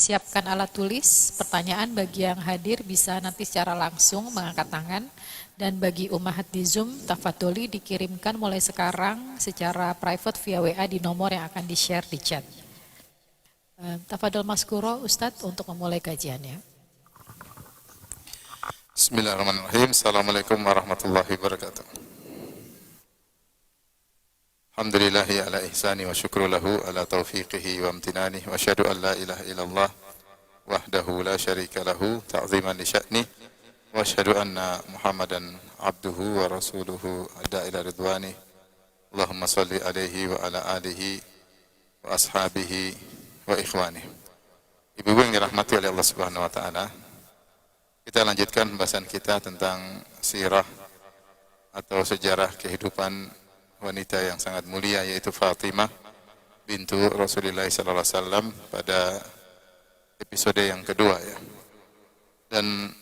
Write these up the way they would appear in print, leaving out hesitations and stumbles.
Siapkan alat tulis, pertanyaan bagi yang hadir bisa nanti secara langsung mengangkat tangan. Dan bagi ummahat di Zoom, tafadholi dikirimkan mulai sekarang secara private via WA di nomor yang akan di-share di chat. Tafadhol Maskuro, Ustadz, untuk memulai kajiannya. Bismillahirrahmanirrahim. Assalamualaikum warahmatullahi wabarakatuh. Alhamdulillahi ala ihsani wa syukru lahu ala taufiqihi wa amtinani wa asyhadu an la ilaha illallah wahdahu la syarika lahu ta'ziman li sya'ni wa asyhadu anna Muhammadan abduhu wa rasuluhu adda ila ridwani. Allahumma salli alaihi wa ala alihi wa ashabihi wa ikhwani. Ibu-ibu yang dirahmati oleh Allah Subhanahu wa taala, kita lanjutkan pembahasan kita tentang sirah atau sejarah kehidupan wanita yang sangat mulia, yaitu Fatimah bintu Rasulullah sallallahu alaihi wasallam pada episode yang kedua ya. Dan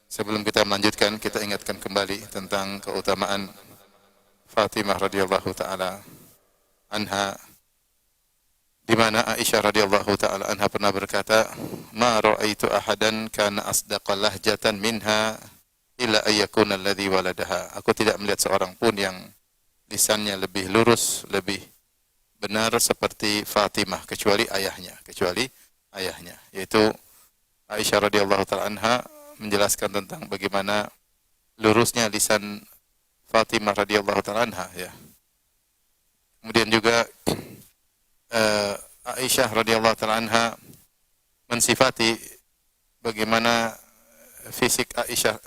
sebelum kita melanjutkan, kita ingatkan kembali tentang keutamaan Fatimah radhiyallahu taala anha, di mana Aisyah radhiyallahu taala anha pernah berkata, "Ma ra'aitu ahadan kana asdaqa lahjatan minha illa ayyakuna alladhi waladaha." Aku tidak melihat seorang pun yang lisannya lebih lurus, lebih benar seperti Fatimah kecuali ayahnya, yaitu Aisyah radhiyallahu taala anha menjelaskan tentang bagaimana lurusnya lisan Fatimah radhiyallahu taala anha ya. Kemudian juga Aisyah radhiyallahu taala anha mensifati bagaimana fisik Aisyah,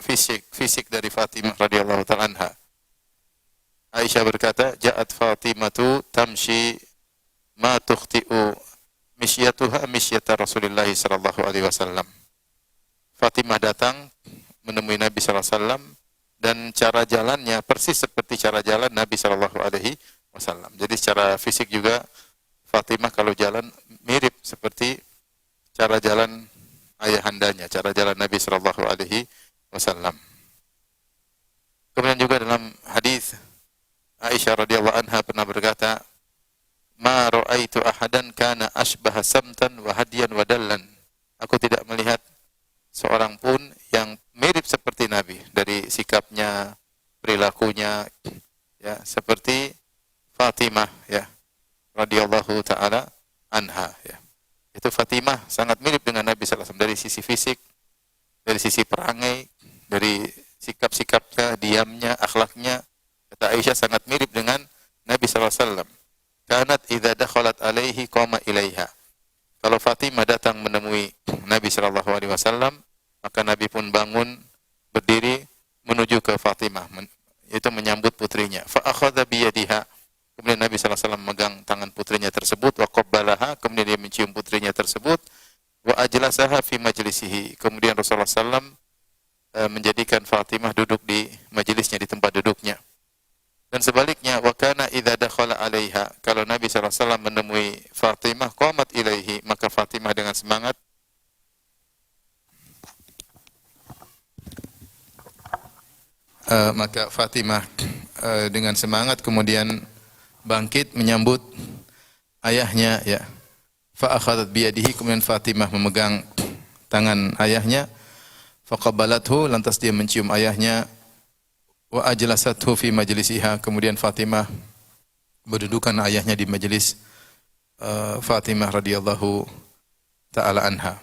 fisik dari Fatimah radhiyallahu taala anha. Aisyah berkata, "Ja'at Fatimatu tamshi ma tukhti'u misyatuha misyata Rasulullah sallallahu alaihi wasallam." Fatimah datang menemui Nabi sallallahu alaihi wasallam dan cara jalannya persis seperti cara jalan Nabi sallallahu alaihi wasallam. Jadi secara fisik juga Fatimah kalau jalan mirip seperti cara jalan ayahandanya, cara jalan Nabi sallallahu alaihi wasallam. Kemudian juga dalam hadis Aisyah radhiyallahu anha pernah berkata, "Ma ra'aitu ahadan kana ashbaha samtan wa hadiyan wa dallan." Aku tidak melihat seorang pun yang mirip seperti Nabi dari sikapnya, perilakunya ya, seperti Fatimah ya radhiyallahu taala anha ya. Itu Fatimah sangat mirip dengan Nabi sallallahu alaihi wasallam dari sisi fisik, dari sisi perangai, dari sikap-sikapnya, diamnya, akhlaknya. Kata Aisyah sangat mirip dengan Nabi sallallahu alaihi wasallam. Kanat idza dakhalat alaihi qama ilaiha. Kalau Fatimah datang menemui Nabi sallallahu alaihi wasallam, maka Nabi pun bangun berdiri menuju ke Fatimah, itu menyambut putrinya. Fa akhadha bi yadiha. Kemudian Nabi sallallahu alaihi wasallam memegang tangan putrinya tersebut, wa qabbalaha, kemudian dia mencium putrinya tersebut, wa ajlasaha fi majlisihi. Kemudian Rasulullah sallallahu alaihi wasallam menjadikan Fatimah duduk di majelisnya, di tempat duduknya. Dan sebaliknya, wa kana idza dakhala 'alaiha, kalau Nabi sallallahu alaihi wasallam menemui Fatimah, qamat ilaihi, maka Fatimah dengan semangat kemudian bangkit menyambut ayahnya ya. Fa akhadhat bi yadihi, kemudian Fatimah memegang tangan ayahnya, fa qabbalathu, lantas dia mencium ayahnya, wa ajlasathu fi majlisiha, kemudian Fatimah mendudukan ayahnya di majelis Fatimah radhiyallahu taala anha.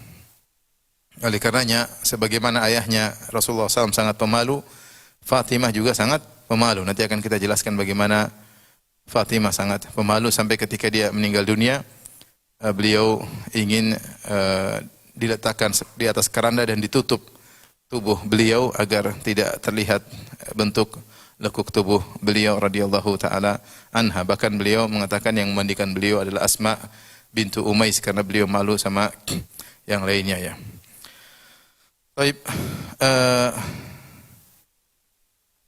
Oleh karenanya, sebagaimana ayahnya Rasulullah SAW sangat pemalu, Fatimah juga sangat pemalu. Nanti akan kita jelaskan bagaimana Fatimah sangat pemalu sampai ketika dia meninggal dunia, beliau ingin diletakkan di atas keranda dan ditutup tubuh beliau agar tidak terlihat bentuk lekuk tubuh beliau radhiyallahu taala anha. Bahkan beliau mengatakan yang memandikan beliau adalah Asma bintu Umais karena beliau malu sama yang lainnya ya. Baik,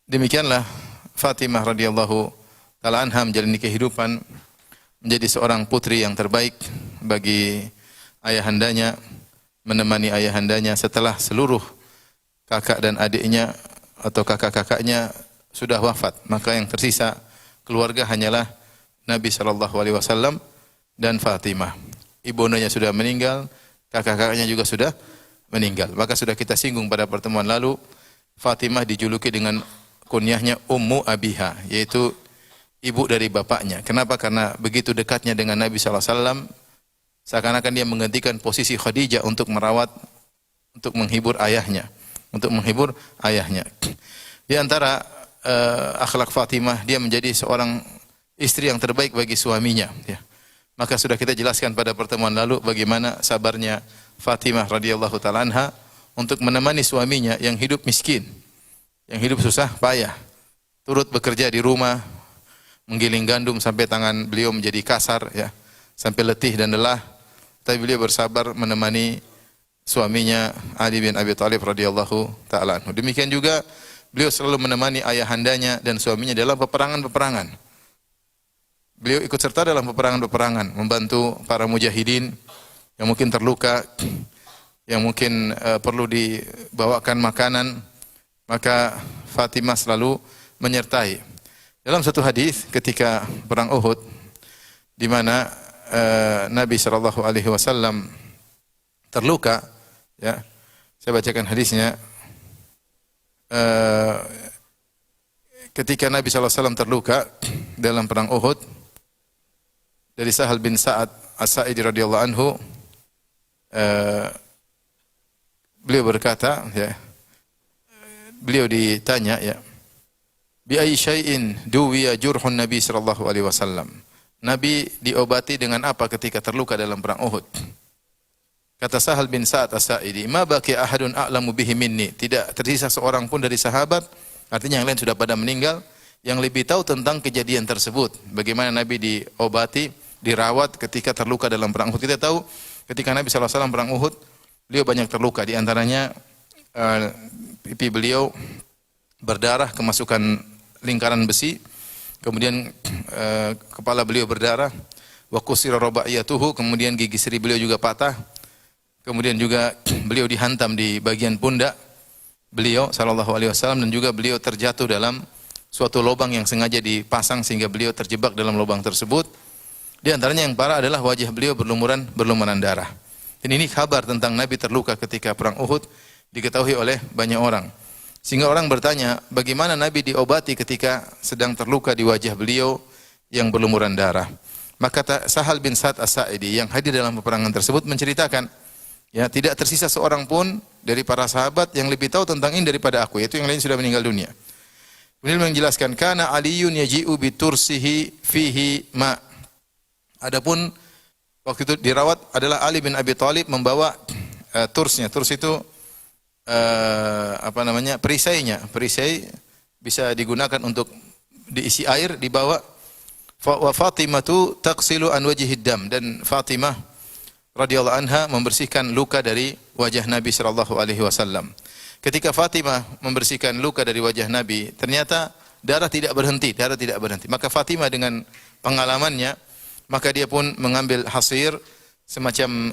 demikianlah Fatimah radhiyallahu taala anha menjalani kehidupan menjadi seorang putri yang terbaik bagi ayahandanya, menemani ayahandanya setelah seluruh kakak dan adiknya atau kakak-kakaknya sudah wafat, maka yang tersisa keluarga hanyalah Nabi sallallahu alaihi wasallam dan Fatimah. Ibundanya sudah meninggal kakak-kakaknya juga sudah meninggal. Maka sudah kita singgung pada pertemuan lalu, Fatimah dijuluki dengan kunyahnya Ummu Abiha, yaitu ibu dari bapaknya. Kenapa? Karena begitu dekatnya dengan Nabi SAW, seakan-akan dia menggantikan posisi Khadijah untuk merawat, untuk menghibur ayahnya. Di antara akhlak Fatimah, dia menjadi seorang istri yang terbaik bagi suaminya. Ya. Maka sudah kita jelaskan pada pertemuan lalu bagaimana sabarnya Fatimah radhiyallahu taala anha untuk menemani suaminya yang hidup miskin, yang hidup susah payah, turut bekerja di rumah, menggiling gandum sampai tangan beliau menjadi kasar, ya, sampai letih dan lelah. Tapi beliau bersabar menemani suaminya Ali bin Abi Thalib radhiyallahu taala anhu. Demikian juga beliau selalu menemani ayahandanya dan suaminya dalam peperangan-peperangan. Beliau ikut serta dalam peperangan-peperangan, membantu para mujahidin yang mungkin terluka, yang mungkin perlu dibawakan makanan, maka Fatimah selalu menyertai. Dalam satu hadis ketika perang Uhud, di mana Nabi sallallahu alaihi wasallam terluka, ya, saya bacakan hadisnya. Ketika Nabi sallallahu alaihi wasallam terluka dalam perang Uhud, dari Sahal bin Sa'ad As-Sa'idi radhiyallahu anhu, beliau berkata, ya, beliau ditanya, ya, bi ayyi syai'in duwiya jurhun Nabi sallallahu alaihi wasallam. Nabi diobati dengan apa ketika terluka dalam perang Uhud? Kata Sahal bin Sa'ad As-Sa'idi, ma baqi ahadun a'lamu bihi minni. Tidak tersisa seorang pun dari sahabat, artinya yang lain sudah pada meninggal, yang lebih tahu tentang kejadian tersebut. Bagaimana Nabi diobati, dirawat ketika terluka dalam perang Uhud. Kita tahu ketika Nabi SAW perang Uhud, beliau banyak terluka. Di antaranya pipi beliau berdarah, kemasukan lingkaran besi. Kemudian kepala beliau berdarah. Wa kusira rabaiyatuhu, kemudian gigi seri beliau juga patah. Kemudian juga beliau dihantam di bagian pundak beliau sallallahu alaihi wasallam, dan juga beliau terjatuh dalam suatu lubang yang sengaja dipasang sehingga beliau terjebak dalam lubang tersebut. Di antaranya yang parah adalah wajah beliau berlumuran darah. Dan ini kabar tentang Nabi terluka ketika perang Uhud diketahui oleh banyak orang. Sehingga orang bertanya, bagaimana Nabi diobati ketika sedang terluka di wajah beliau yang berlumuran darah? Maka Sahal bin Sa'ad As-Sa'idi yang hadir dalam peperangan tersebut menceritakan, ya, tidak tersisa seorang pun dari para sahabat yang lebih tahu tentang ini daripada aku, yaitu yang lain sudah meninggal dunia. Beliau menjelaskan, kana Aliyun yaji'u bitursihi fihi ma. Adapun waktu itu dirawat adalah Ali bin Abi Thalib membawa tursnya. Turs itu perisainya. Perisai bisa digunakan untuk diisi air, dibawa. Wa Fatimatu taqsilu an wajhid dam, dan Fatimah radhiyallahu anha membersihkan luka dari wajah Nabi sallallahu alaihi wasallam. Ketika Fatimah membersihkan luka dari wajah Nabi, ternyata darah tidak berhenti. Maka Fatimah dengan pengalamannya, maka dia pun mengambil hasir, semacam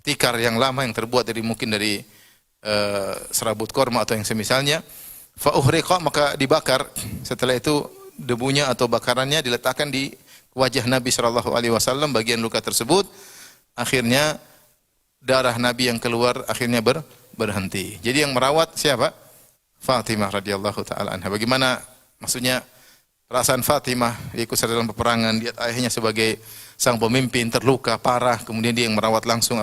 tikar yang lama yang terbuat mungkin dari serabut korma atau yang semisalnya. Fa uhriqa, maka dibakar. Setelah itu debunya atau bakarannya diletakkan di wajah Nabi sallallahu alaihi wasallam, bagian luka tersebut. Akhirnya darah Nabi yang keluar akhirnya berhenti. Jadi yang merawat siapa? Fatimah radhiyallahu taala anha. Bagaimana maksudnya perasaan Fatimah, dia ikut serta dalam peperangan, lihat ayahnya sebagai sang pemimpin terluka parah, kemudian dia yang merawat langsung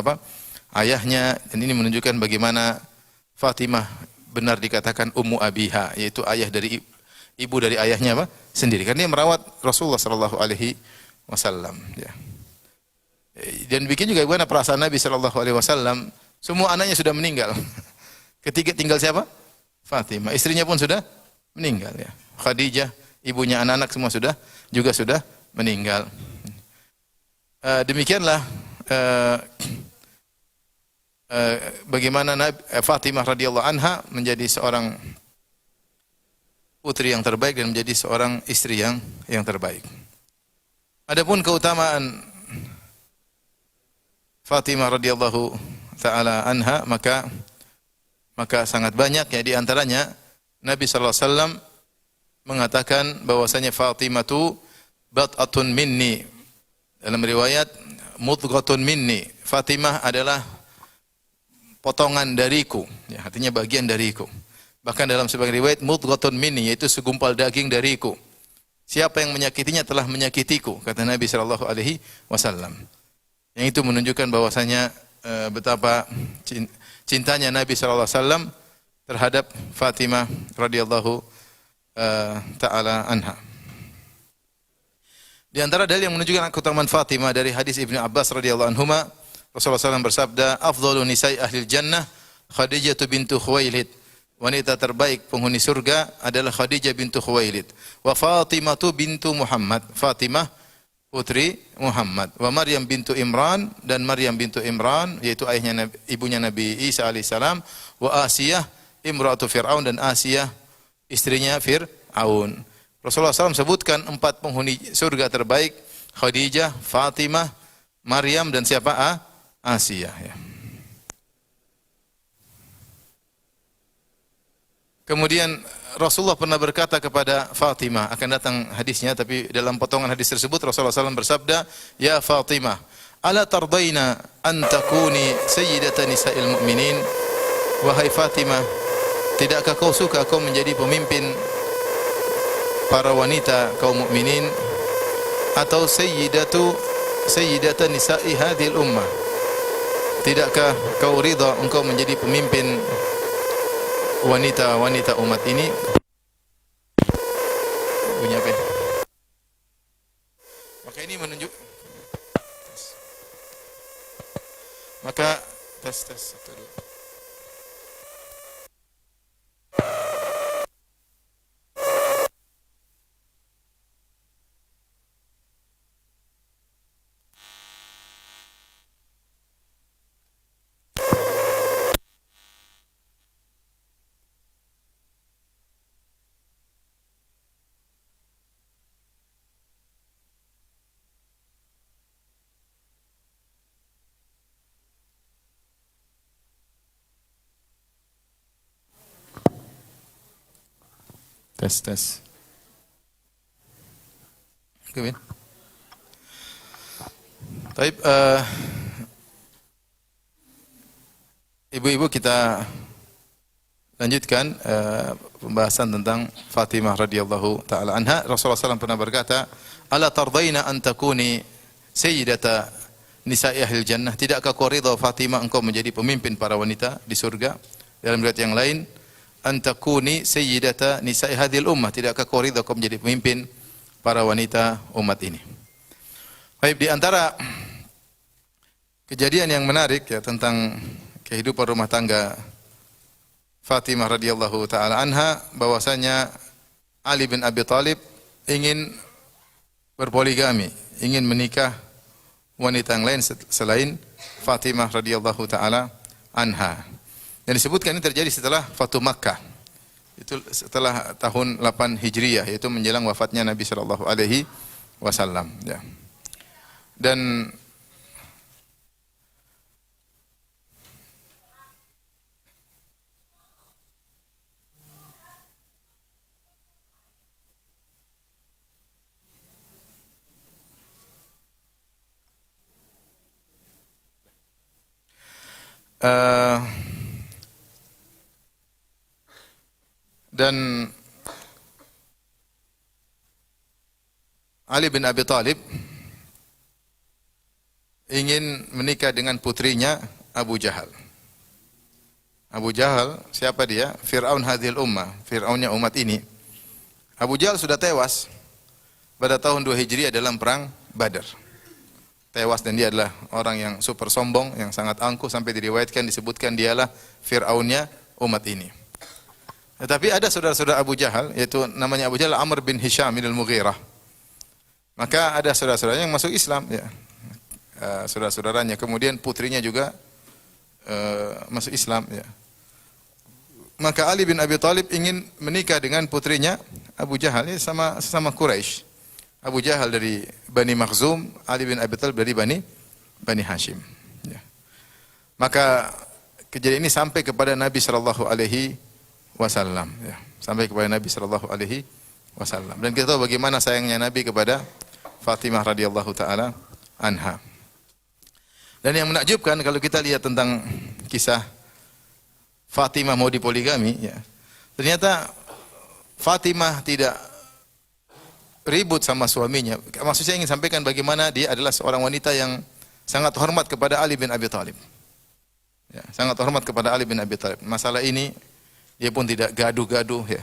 ayahnya, dan ini menunjukkan bagaimana Fatimah benar dikatakan Ummu Abiha, yaitu ayah dari ibu dari ayahnya sendiri, karena dia merawat Rasulullah sallallahu alaihi wasallam, ya. Dan bikin juga bagaimana perasaan Nabi sallallahu alaihi wasallam, semua anaknya sudah meninggal. Ketika tinggal siapa? Fatimah. Istrinya pun sudah meninggal, ya. Khadijah, ibunya anak-anak semua sudah meninggal. Demikianlah bagaimana Fatimah radhiyallahu anha menjadi seorang putri yang terbaik dan menjadi seorang istri yang terbaik. Adapun keutamaan Fatimah radhiyallahu taala anha, maka sangat banyak, ya. Di antaranya Nabi sallallahu alaihi wasallam mengatakan bahwasanya Fatimah itu bat'atun minni. Dalam riwayat mudghatun minni. Fatimah adalah potongan dariku, ya, artinya bagian dariku. Bahkan dalam sebagian riwayat mudghatun minni, yaitu segumpal daging dariku. Siapa yang menyakitinya telah menyakitiku, kata Nabi sallallahu alaihi wasallam. Yang itu menunjukkan bahwasanya betapa cintanya Nabi sallallahu alaihi wasallam terhadap Fatimah radhiyallahu taala anha. Di antara dalil yang menunjukkan keutamaan Fatimah dari hadis Ibnu Abbas radhiyallahu anhuma, Rasulullah SAW bersabda, "Afdhalu nisa'i ahli jannah Khadijah bintu Khuwailid." Wanita terbaik penghuni surga adalah Khadijah bintu Khuwailid. Wa Fatimah bintu Muhammad. Fatimah putri Muhammad. Wa Maryam bintu Imran, dan Maryam bintu Imran yaitu ayahnya ibunya Nabi Isa alaihissalam. Wa Asiyah imra'atu Fir'aun, dan Asiyah istrinya Fir'aun. Rasulullah SAW sebutkan 4 penghuni surga terbaik: Khadijah, Fatimah, Maryam, dan siapa? Asiyah, ya. Kemudian Rasulullah pernah berkata kepada Fatimah, akan datang hadisnya, tapi dalam potongan hadis tersebut Rasulullah SAW bersabda, "Ya Fatimah, ala tardaina an takuni sayyidata nisa'il mu'minin?" Wahai Fatimah, tidakkah kau suka kau menjadi pemimpin para wanita kaum mukminin, atau sayyidata nisa'i hadhil ummah? Tidakkah kau ridha engkau menjadi pemimpin wanita-wanita umat ini? Bunyi apa ini? Maka ini menunjuk. Maka tes 1 2. Tes. Oke, Bin. Baik, ibu-ibu, kita lanjutkan pembahasan tentang Fatimah radhiyallahu taala anha. Rasulullah SAW pernah berkata, "Ala tardaina an takuni sayyidata nisa'i ahlil jannah?" Tidakkah kau ridha Fatimah engkau menjadi pemimpin para wanita di surga? Dalam riwayat yang lain, "Antakuni sayyidata nisa'i hadhil ummah." Tidakkah kau ridha kau menjadi pemimpin para wanita umat ini? Baik, di antara kejadian yang menarik ya tentang kehidupan rumah tangga Fatimah radhiyallahu taala anha, bahwasanya Ali bin Abi Thalib ingin berpoligami, ingin menikah wanita yang lain selain Fatimah radhiyallahu taala anha. Dan disebutkan ini terjadi setelah Fatu Makkah. Itu setelah tahun 8 Hijriah, yaitu menjelang wafatnya Nabi sallallahu alaihi wasallam, ya. Dan dan Ali bin Abi Thalib ingin menikah dengan putrinya Abu Jahal. Abu Jahal, siapa dia? Fir'aun hadhil ummah, Fir'aunnya umat ini. Abu Jahal sudah tewas pada tahun 2 Hijriah dalam perang Badar. Tewas, dan dia adalah orang yang super sombong, yang sangat angkuh, sampai diriwayatkan disebutkan dialah Fir'aunnya umat ini. Tetapi ada saudara-saudara Abu Jahal, yaitu namanya Abu Jahal Amr bin Hisham bin Al-Mughirah. Maka ada saudara-saudaranya yang masuk Islam, ya. Saudara-saudaranya, kemudian putrinya juga masuk Islam, ya. Maka Ali bin Abi Thalib ingin menikah dengan putrinya Abu Jahal, ya, sama Quraisy. Abu Jahal dari Bani Makhzum, Ali bin Abi Thalib dari Bani Hashim, ya. Maka kejadian ini sampai kepada Nabi sallallahu alaihi wasallam, ya. Sampai kepada Nabi sallallahu alaihi wasallam. Dan kita tahu bagaimana sayangnya Nabi kepada Fatimah radhiyallahu taala anha. Dan yang menakjubkan kalau kita lihat tentang kisah Fatimah mau dipoligami, ya, ternyata Fatimah tidak ribut sama suaminya. Maksud saya ingin sampaikan bagaimana dia adalah seorang wanita yang sangat hormat kepada Ali bin Abi Thalib. Ya, sangat hormat kepada Ali bin Abi Thalib. Masalah ini dia pun tidak gaduh-gaduh, ya.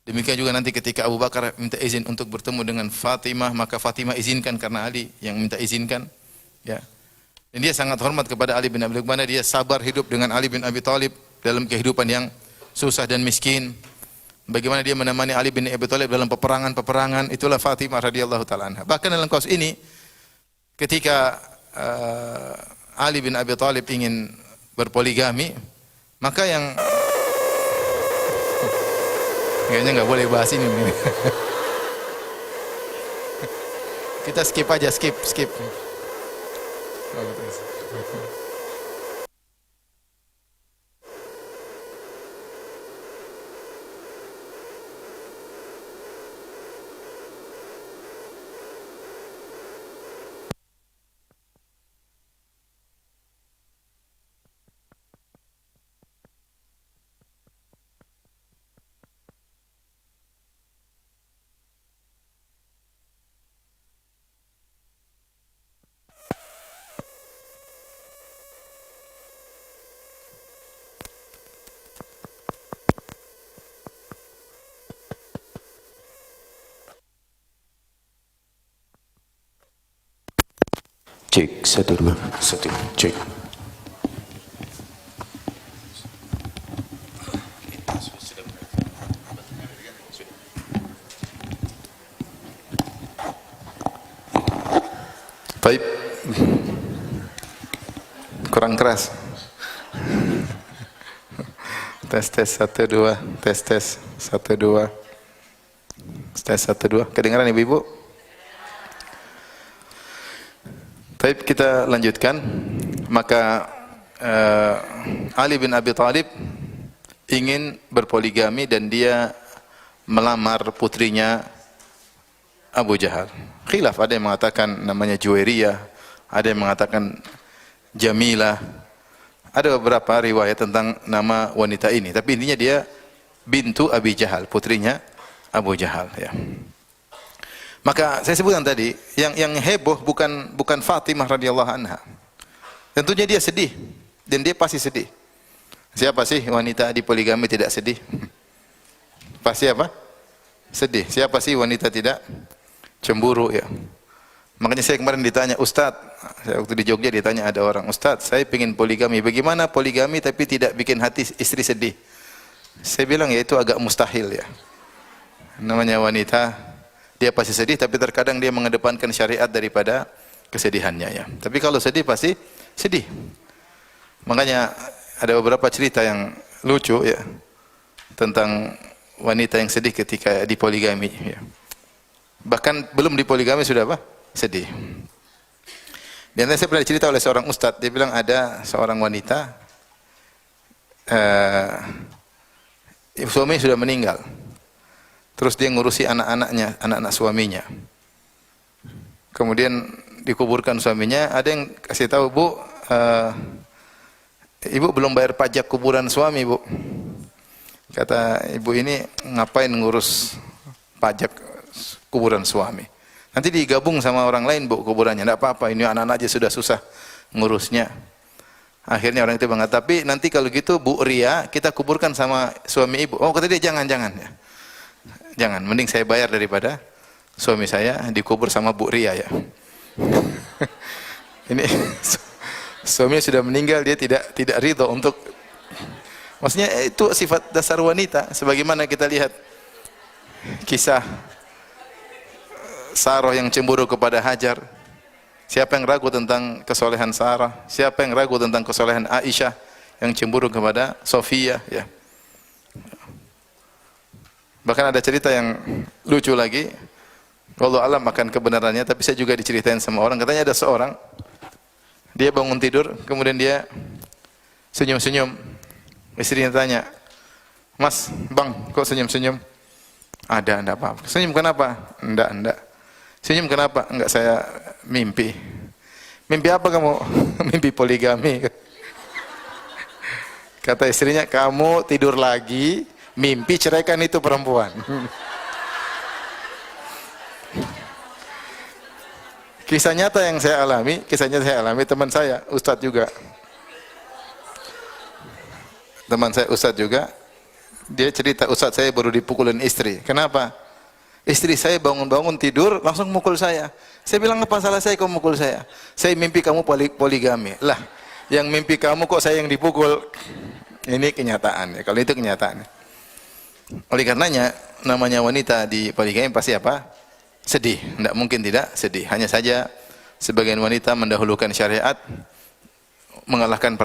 Demikian juga nanti ketika Abu Bakar minta izin untuk bertemu dengan Fatimah, maka Fatimah izinkan karena Ali yang minta izinkan, ya. Dan dia sangat hormat kepada Ali bin Abi Thalib, karena dia sabar hidup dengan Ali bin Abi Thalib dalam kehidupan yang susah dan miskin. Bagaimana dia menemani Ali bin Abi Thalib dalam peperangan-peperangan, itulah Fatimah radhiyallahu taala anha. Bahkan dalam kasus ini ketika Ali bin Abi Thalib ingin berpoligami, maka yang kayaknya nggak boleh bahas ini. Kita skip aja, skip. Cek, 1, 2, 1, cek. Baik. Kurang keras. Tes 1 2, tes 1 2. Tes 1 2. Kedengaran Ibu-ibu? Baik, kita lanjutkan. Maka Ali bin Abi Thalib ingin berpoligami dan dia melamar putrinya Abu Jahal. Khilaf, ada yang mengatakan namanya Juwairiyah, ada yang mengatakan Jamilah. Ada beberapa riwayat tentang nama wanita ini, tapi intinya dia bintu Abi Jahal, putrinya Abu Jahal, ya. Maka saya sebutkan tadi, yang heboh bukan Fatimah radhiyallahu anha. Tentunya dia sedih, dan dia pasti sedih. Siapa sih wanita di poligami tidak sedih? Pasti apa? Sedih. Siapa sih wanita tidak cemburu, ya? Makanya saya kemarin ditanya, Ustadz, saya waktu di Jogja ditanya ada orang, Ustadz, saya ingin poligami. Bagaimana poligami tapi tidak bikin hati istri sedih? Saya bilang ya itu agak mustahil, ya. Namanya wanita, dia pasti sedih, tapi terkadang dia mengedepankan syariat daripada kesedihannya, ya. Tapi kalau sedih pasti sedih. Makanya ada beberapa cerita yang lucu, ya, tentang wanita yang sedih ketika dipoligami, ya. Bahkan belum dipoligami sudah apa? Sedih. Dan saya pernah cerita oleh seorang ustadz, dia bilang ada seorang wanita, suaminya sudah meninggal. Terus dia ngurusi anak-anaknya, anak-anak suaminya. Kemudian dikuburkan suaminya, ada yang kasih tahu, Bu, Ibu belum bayar pajak kuburan suami, Bu. Kata ibu ini, ngapain ngurus pajak kuburan suami? Nanti digabung sama orang lain, Bu, kuburannya. Tidak apa-apa, ini anak-anak aja sudah susah ngurusnya. Akhirnya orang itu mengatakan, tapi nanti kalau gitu Bu Ria, kita kuburkan sama suami ibu. Oh, kata dia, jangan. Ya. Jangan, mending saya bayar daripada suami saya dikubur sama Bu Ria, ya. Ini suaminya sudah meninggal, dia tidak ridho untuk, maksudnya itu sifat dasar wanita. Sebagaimana kita lihat kisah Sarah yang cemburu kepada Hajar. Siapa yang ragu tentang kesolehan Sarah? Siapa yang ragu tentang kesolehan Aisyah yang cemburu kepada Sofia, ya. Bahkan ada cerita yang lucu lagi, wallahu alam akan kebenarannya, tapi saya juga diceritain sama orang. Katanya ada seorang, dia bangun tidur, kemudian dia senyum-senyum. Istrinya tanya, Mas, Bang, kok senyum-senyum? Ada, enggak apa-apa. Senyum kenapa? Enggak. Senyum kenapa? Enggak, saya mimpi. Mimpi apa kamu? mimpi poligami. Kata istrinya, kamu tidur lagi, mimpi ceraikan itu perempuan. Kisah nyata yang saya alami, teman saya, ustadz juga. Teman saya ustadz juga, dia cerita, ustadz saya baru dipukulin istri. Kenapa? Istri saya bangun-bangun tidur, langsung mukul saya. Saya bilang, apa salah saya kau mukul saya? Saya mimpi kamu poligami. Lah, yang mimpi kamu kok saya yang dipukul? Ini kenyataan ya, kalau itu kenyataan. Oleh karenanya, namanya wanita di poligami pasti apa? Sedih, tidak mungkin tidak sedih. Hanya saja sebagian wanita mendahulukan syariat, mengalahkan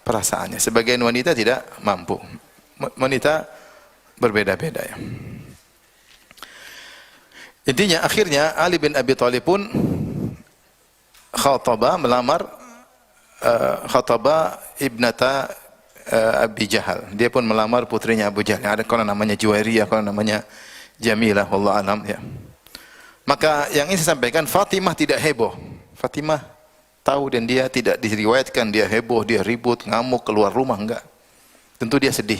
perasaannya. Sebagian wanita tidak mampu. Wanita berbeda-beda ya. Intinya akhirnya Ali bin Abi Thalib pun melamar ibnata Abi Jahal. Dia pun melamar putrinya Abu Jahal. Ada kalau namanya Juwairiyah, kalau namanya Jamilah, wallahu alam ya. Maka yang ini saya sampaikan, Fatimah tidak heboh. Fatimah tahu dan dia tidak diriwayatkan dia heboh, dia ribut, ngamuk, keluar rumah, enggak. Tentu dia sedih.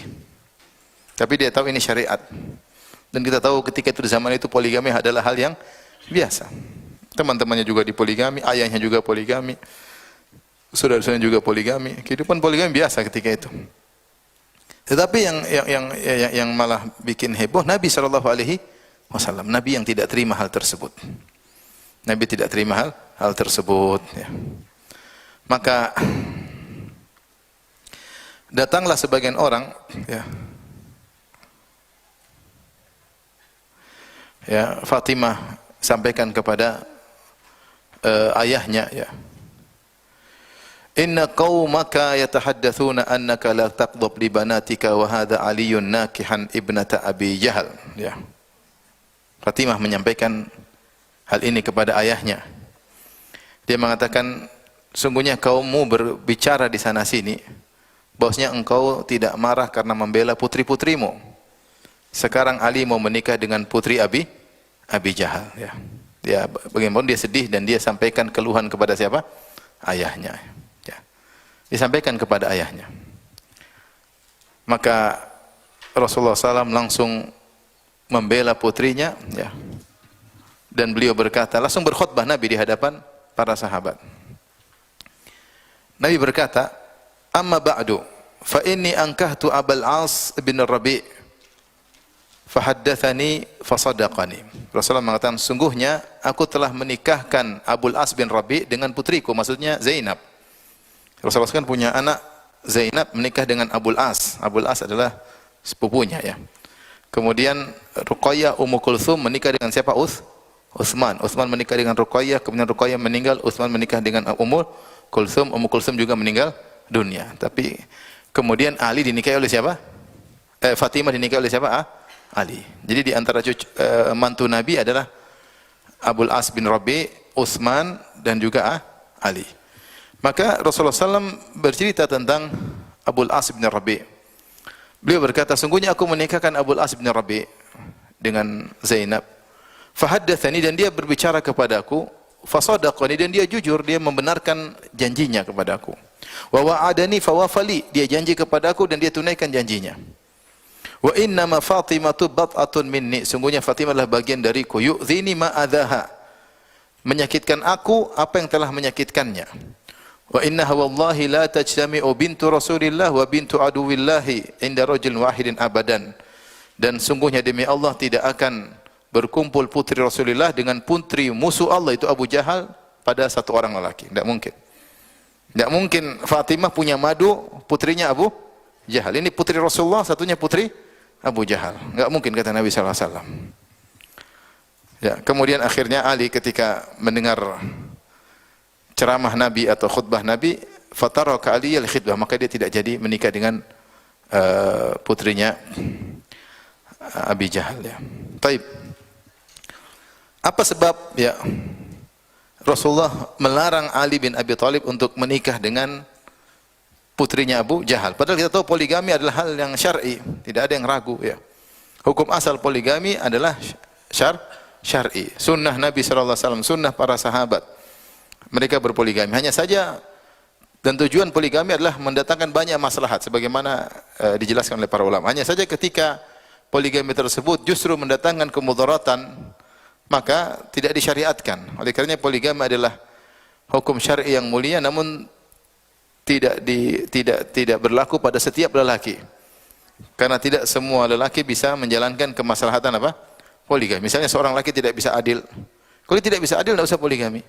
Tapi dia tahu ini syariat. Dan kita tahu ketika itu di zaman itu poligami adalah hal yang biasa. Teman-temannya juga dipoligami, ayahnya juga poligami, saudara-saudaranya juga poligami. Kehidupan poligami biasa ketika itu. Tetapi yang malah bikin heboh Nabi SAW, Nabi yang tidak terima hal tersebut. Nabi tidak terima hal tersebut. Ya. Maka datanglah sebagian orang, Fatimah sampaikan kepada ayahnya, ya. Inna qaumaka yatahaddatsuna annaka la taqdhab li banatika wa hadha Aliyyun nakihan ibnata Abi Jahal. Ya. Fatimah menyampaikan hal ini kepada ayahnya. Dia mengatakan, sungguhnya kaummu berbicara di sana sini, bahwasanya engkau tidak marah karena membela putri-putrimu. Sekarang Ali mau menikah dengan putri Abi Jahal. Ya. Dia bagaimana dia sedih dan dia sampaikan keluhan kepada siapa? Ayahnya. Ya. Disampaikan kepada ayahnya. Maka Rasulullah SAW langsung membela putrinya, ya. Dan beliau berkata, langsung berkhutbah Nabi di hadapan para sahabat. Nabi berkata, amma ba'du, fa inni ankahtu Abul As bin Rabi' fahaddatsani fasadaqani. Rasulullah mengatakan, sungguhnya aku telah menikahkan Abul As bin Rabi' dengan putriku, maksudnya Zainab. Rasulullah kan punya anak Zainab menikah dengan Abul As. Abul As adalah sepupunya, ya. Kemudian Ruqayyah Ummu Kulthum menikah dengan siapa? Utsman. Utsman menikah dengan Ruqayyah, kemudian Ruqayyah meninggal, Utsman menikah dengan Ummu Kulthum, Ummu Kulthum juga meninggal dunia. Tapi kemudian Ali dinikahi oleh siapa? Fatimah dinikahi oleh siapa? Ali. Jadi di antara mantu Nabi adalah Abul As bin Rabi', Utsman dan juga Ali. Maka Rasulullah SAW bercerita tentang Abul As bin Rabi'. Beliau berkata, sungguhnya aku menikahkan Abul As bin Rabi' dengan Zainab. Fahaddatsani, dan dia berbicara kepadaku, fasadaqani, dan dia jujur, dia membenarkan janjinya kepadaku. Wa wa'adani fawafali, dia janji kepadaku dan dia tunaikan janjinya. Wa innama Fatimatu bat'atun minni, sungguhnya Fatimah adalah bagian dariku, yu'dhini ma adzaha, menyakitkan aku apa yang telah menyakitkannya. Wa innaha wallahi la tajtami'u bintu Rasulillah wa bintu aduwillahi inda rajulin wahidin abadan. Dan sungguhnya demi Allah tidak akan berkumpul putri Rasulullah dengan putri musuh Allah itu Abu Jahal pada satu orang lelaki. Tidak mungkin. Tidak mungkin Fatimah punya madu, putrinya Abu Jahal. Ini putri Rasulullah, satunya putri Abu Jahal. Tidak mungkin, kata Nabi SAW. Ya, kemudian akhirnya Ali ketika mendengar ceramah Nabi atau khutbah Nabi, fataraka Ali al-khidbah, maka dia tidak jadi menikah dengan putrinya Abi Jahal, ya. Taib. Apa sebab, ya, Rasulullah melarang Ali bin Abi Thalib untuk menikah dengan putrinya Abu Jahal? Padahal kita tahu poligami adalah hal yang syar'i, tidak ada yang ragu, ya. Hukum asal poligami adalah syar'i. Sunnah Nabi SAW, sunnah para sahabat. Mereka berpoligami. Hanya saja Dan tujuan poligami adalah mendatangkan banyak maslahat sebagaimana dijelaskan oleh para ulama. Hanya saja ketika poligami tersebut justru mendatangkan kemudaratan, maka tidak disyariatkan. Oleh karenanya poligami adalah hukum syar'i yang mulia, namun tidak berlaku pada setiap lelaki. Karena tidak semua lelaki bisa menjalankan kemaslahatan apa? Poligami. Misalnya seorang lelaki tidak bisa adil. Kalau dia tidak bisa adil, tidak usah poligami.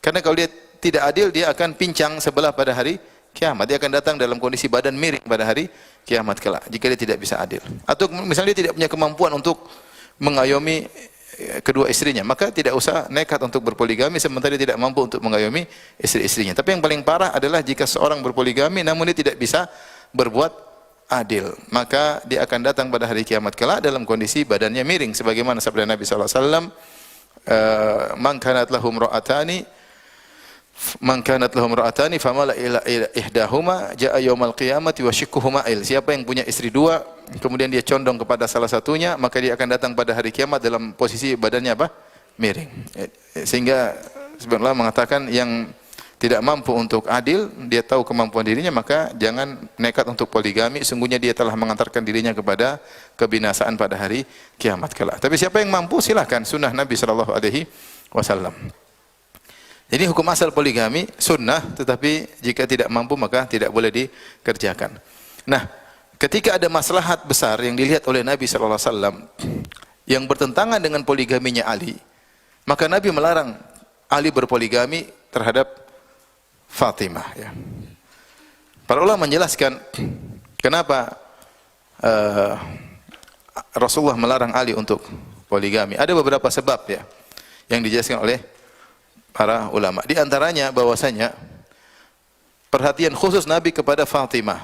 Karena kalau dia tidak adil, dia akan pincang sebelah pada hari kiamat. Dia akan datang dalam kondisi badan miring pada hari kiamat kelak, jika dia tidak bisa adil. Atau misalnya dia tidak punya kemampuan untuk mengayomi kedua istrinya, maka tidak usah nekat untuk berpoligami sementara dia tidak mampu untuk mengayomi istri-istrinya. Tapi yang paling parah adalah jika seorang berpoligami namun dia tidak bisa berbuat adil, maka dia akan datang pada hari kiamat kelak dalam kondisi badannya miring, sebagaimana sabda Nabi sallallahu alaihi wasallam, man kanat lahum ra'atani famala ila ihdahuma jaa yaumal qiyamati wa shikkuhuma il. Siapa yang punya istri dua kemudian dia condong kepada salah satunya, maka dia akan datang pada hari kiamat dalam posisi badannya apa? Miring. Sehingga sebenarnya mengatakan yang tidak mampu untuk adil, dia tahu kemampuan dirinya, maka jangan nekat untuk poligami, sungguhnya dia telah mengantarkan dirinya kepada kebinasaan pada hari kiamat kelak. Tapi siapa yang mampu, silakan, sunnah Nabi sallallahu alaihi wasallam. Jadi hukum asal poligami sunnah, tetapi jika tidak mampu maka tidak boleh dikerjakan. Nah, ketika ada maslahat besar yang dilihat oleh Nabi sallallahu alaihi wasallam yang bertentangan dengan poligaminya Ali, maka Nabi melarang Ali berpoligami terhadap Fatimah, ya. Para ulama menjelaskan kenapa Rasulullah melarang Ali untuk poligami. Ada beberapa sebab, ya, yang dijelaskan oleh para ulama. Di antaranya bahwasanya perhatian khusus Nabi kepada Fatimah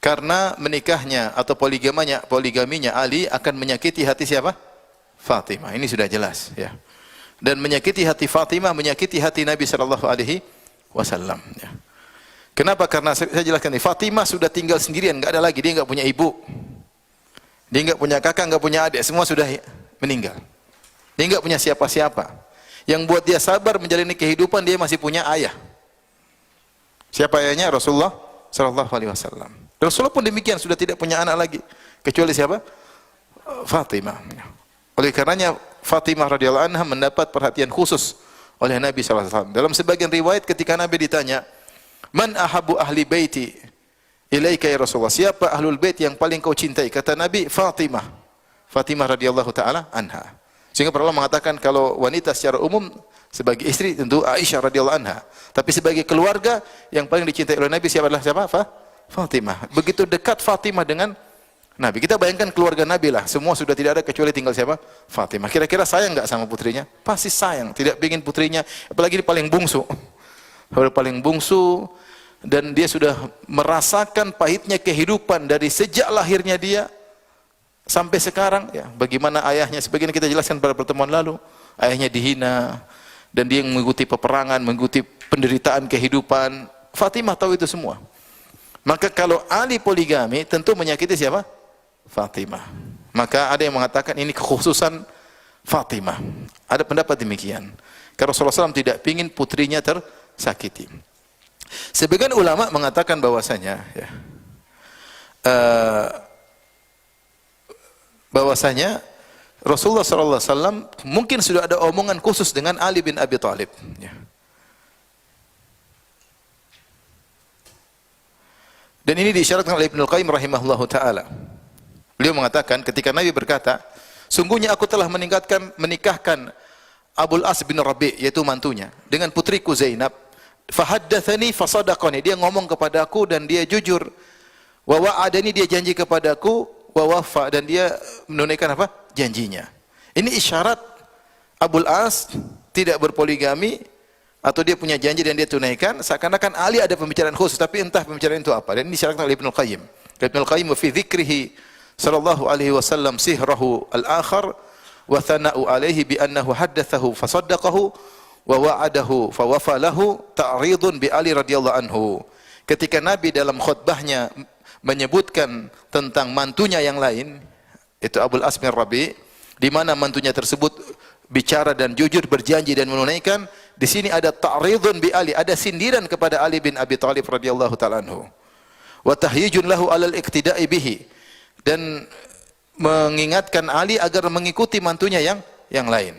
karena menikahnya atau poligaminya Ali akan menyakiti hati siapa? Fatimah. Ini sudah jelas, ya. Dan menyakiti hati Fatimah menyakiti hati Nabi sallallahu alaihi wasallam, ya. Kenapa? Karena saya jelaskan ini, Fatimah sudah tinggal sendirian, enggak ada lagi, dia enggak punya ibu. Dia enggak punya kakak, enggak punya adik, semua sudah meninggal. Dia enggak punya siapa-siapa. Yang buat dia sabar menjalani kehidupan, dia masih punya ayah. Siapa ayahnya? Rasulullah sallallahu alaihi wasallam. Rasulullah pun demikian, sudah tidak punya anak lagi kecuali siapa? Fatimah. Oleh karenanya Fatimah radhiyallahu anha mendapat perhatian khusus oleh Nabi sallallahu alaihi wasallam. Dalam sebagian riwayat ketika Nabi ditanya, "Man ahabbu ahli baiti ilaika ya Rasulullah?" Siapa ahlul bait yang paling kau cintai? Kata Nabi, Fatimah. Fatimah radhiyallahu taala anha. Sehingga para ulama mengatakan kalau wanita secara umum sebagai istri tentu Aisyah radhiyallahu anha, tapi sebagai keluarga yang paling dicintai oleh Nabi siapa? Fatimah. Begitu dekat Fatimah dengan Nabi. Kita bayangkan keluarga Nabi lah, semua sudah tidak ada kecuali tinggal siapa? Fatimah. Kira-kira sayang enggak sama putrinya? Pasti sayang, tidak ingin putrinya, apalagi dia paling bungsu. Paling bungsu, dan dia sudah merasakan pahitnya kehidupan dari sejak lahirnya dia sampai sekarang, ya. Bagaimana ayahnya, sebagian kita jelaskan pada pertemuan lalu, ayahnya dihina dan dia mengikuti peperangan, mengikuti penderitaan kehidupan. Fatimah tahu itu semua. Maka kalau Ali poligami tentu menyakiti siapa? Fatimah. Maka ada yang mengatakan ini kekhususan Fatimah. Ada pendapat demikian. Karena Rasulullah SAW tidak ingin putrinya tersakiti. Sebagian ulama mengatakan bahwasanya, ya, bahwasanya Rasulullah SAW mungkin sudah ada omongan khusus dengan Ali bin Abi Thalib, ya. Dan ini diisyaratkan oleh Ibnul Qayyim rahimahullahu taala. Beliau mengatakan ketika Nabi berkata, sungguhnya aku telah menikahkan Abul As bin Rabi', yaitu mantunya, dengan putriku Zainab. Fahaddatsani fasadaqani, dia ngomong kepadaku dan dia jujur. Wa wa'adani, dia janji kepadaku. Wa wafa, dan dia menunaikan apa? Janjinya. Ini isyarat Abul As tidak berpoligami atau dia punya janji dan dia tunaikan, seakan-akan Ali ada pembicaraan khusus, tapi entah pembicaraan itu apa. Dan ini disyaratkan oleh Ibnul Qayyim. Ibnul Qayyim fi dzikrihi sallallahu alaihi wasallam sihrahu al-akhar wa thana'u alaihi bi annahu haddatsahu fa saddaqahu wa wa'adahu fa wafa lahu ta'ridun bi Ali radhiyallahu anhu. Ketika Nabi dalam khutbahnya menyebutkan tentang mantunya yang lain, itu Abul As bin Rabi', di mana mantunya tersebut bicara dan jujur, berjanji dan menunaikan, Di sini ada ta'ridun bi Ali, ada sindiran kepada Ali bin Abi Thalib radhiyallahu taala anhu. Wa tahyijun lahu 'alal iqtida'i bihi, dan mengingatkan Ali agar mengikuti mantunya yang lain.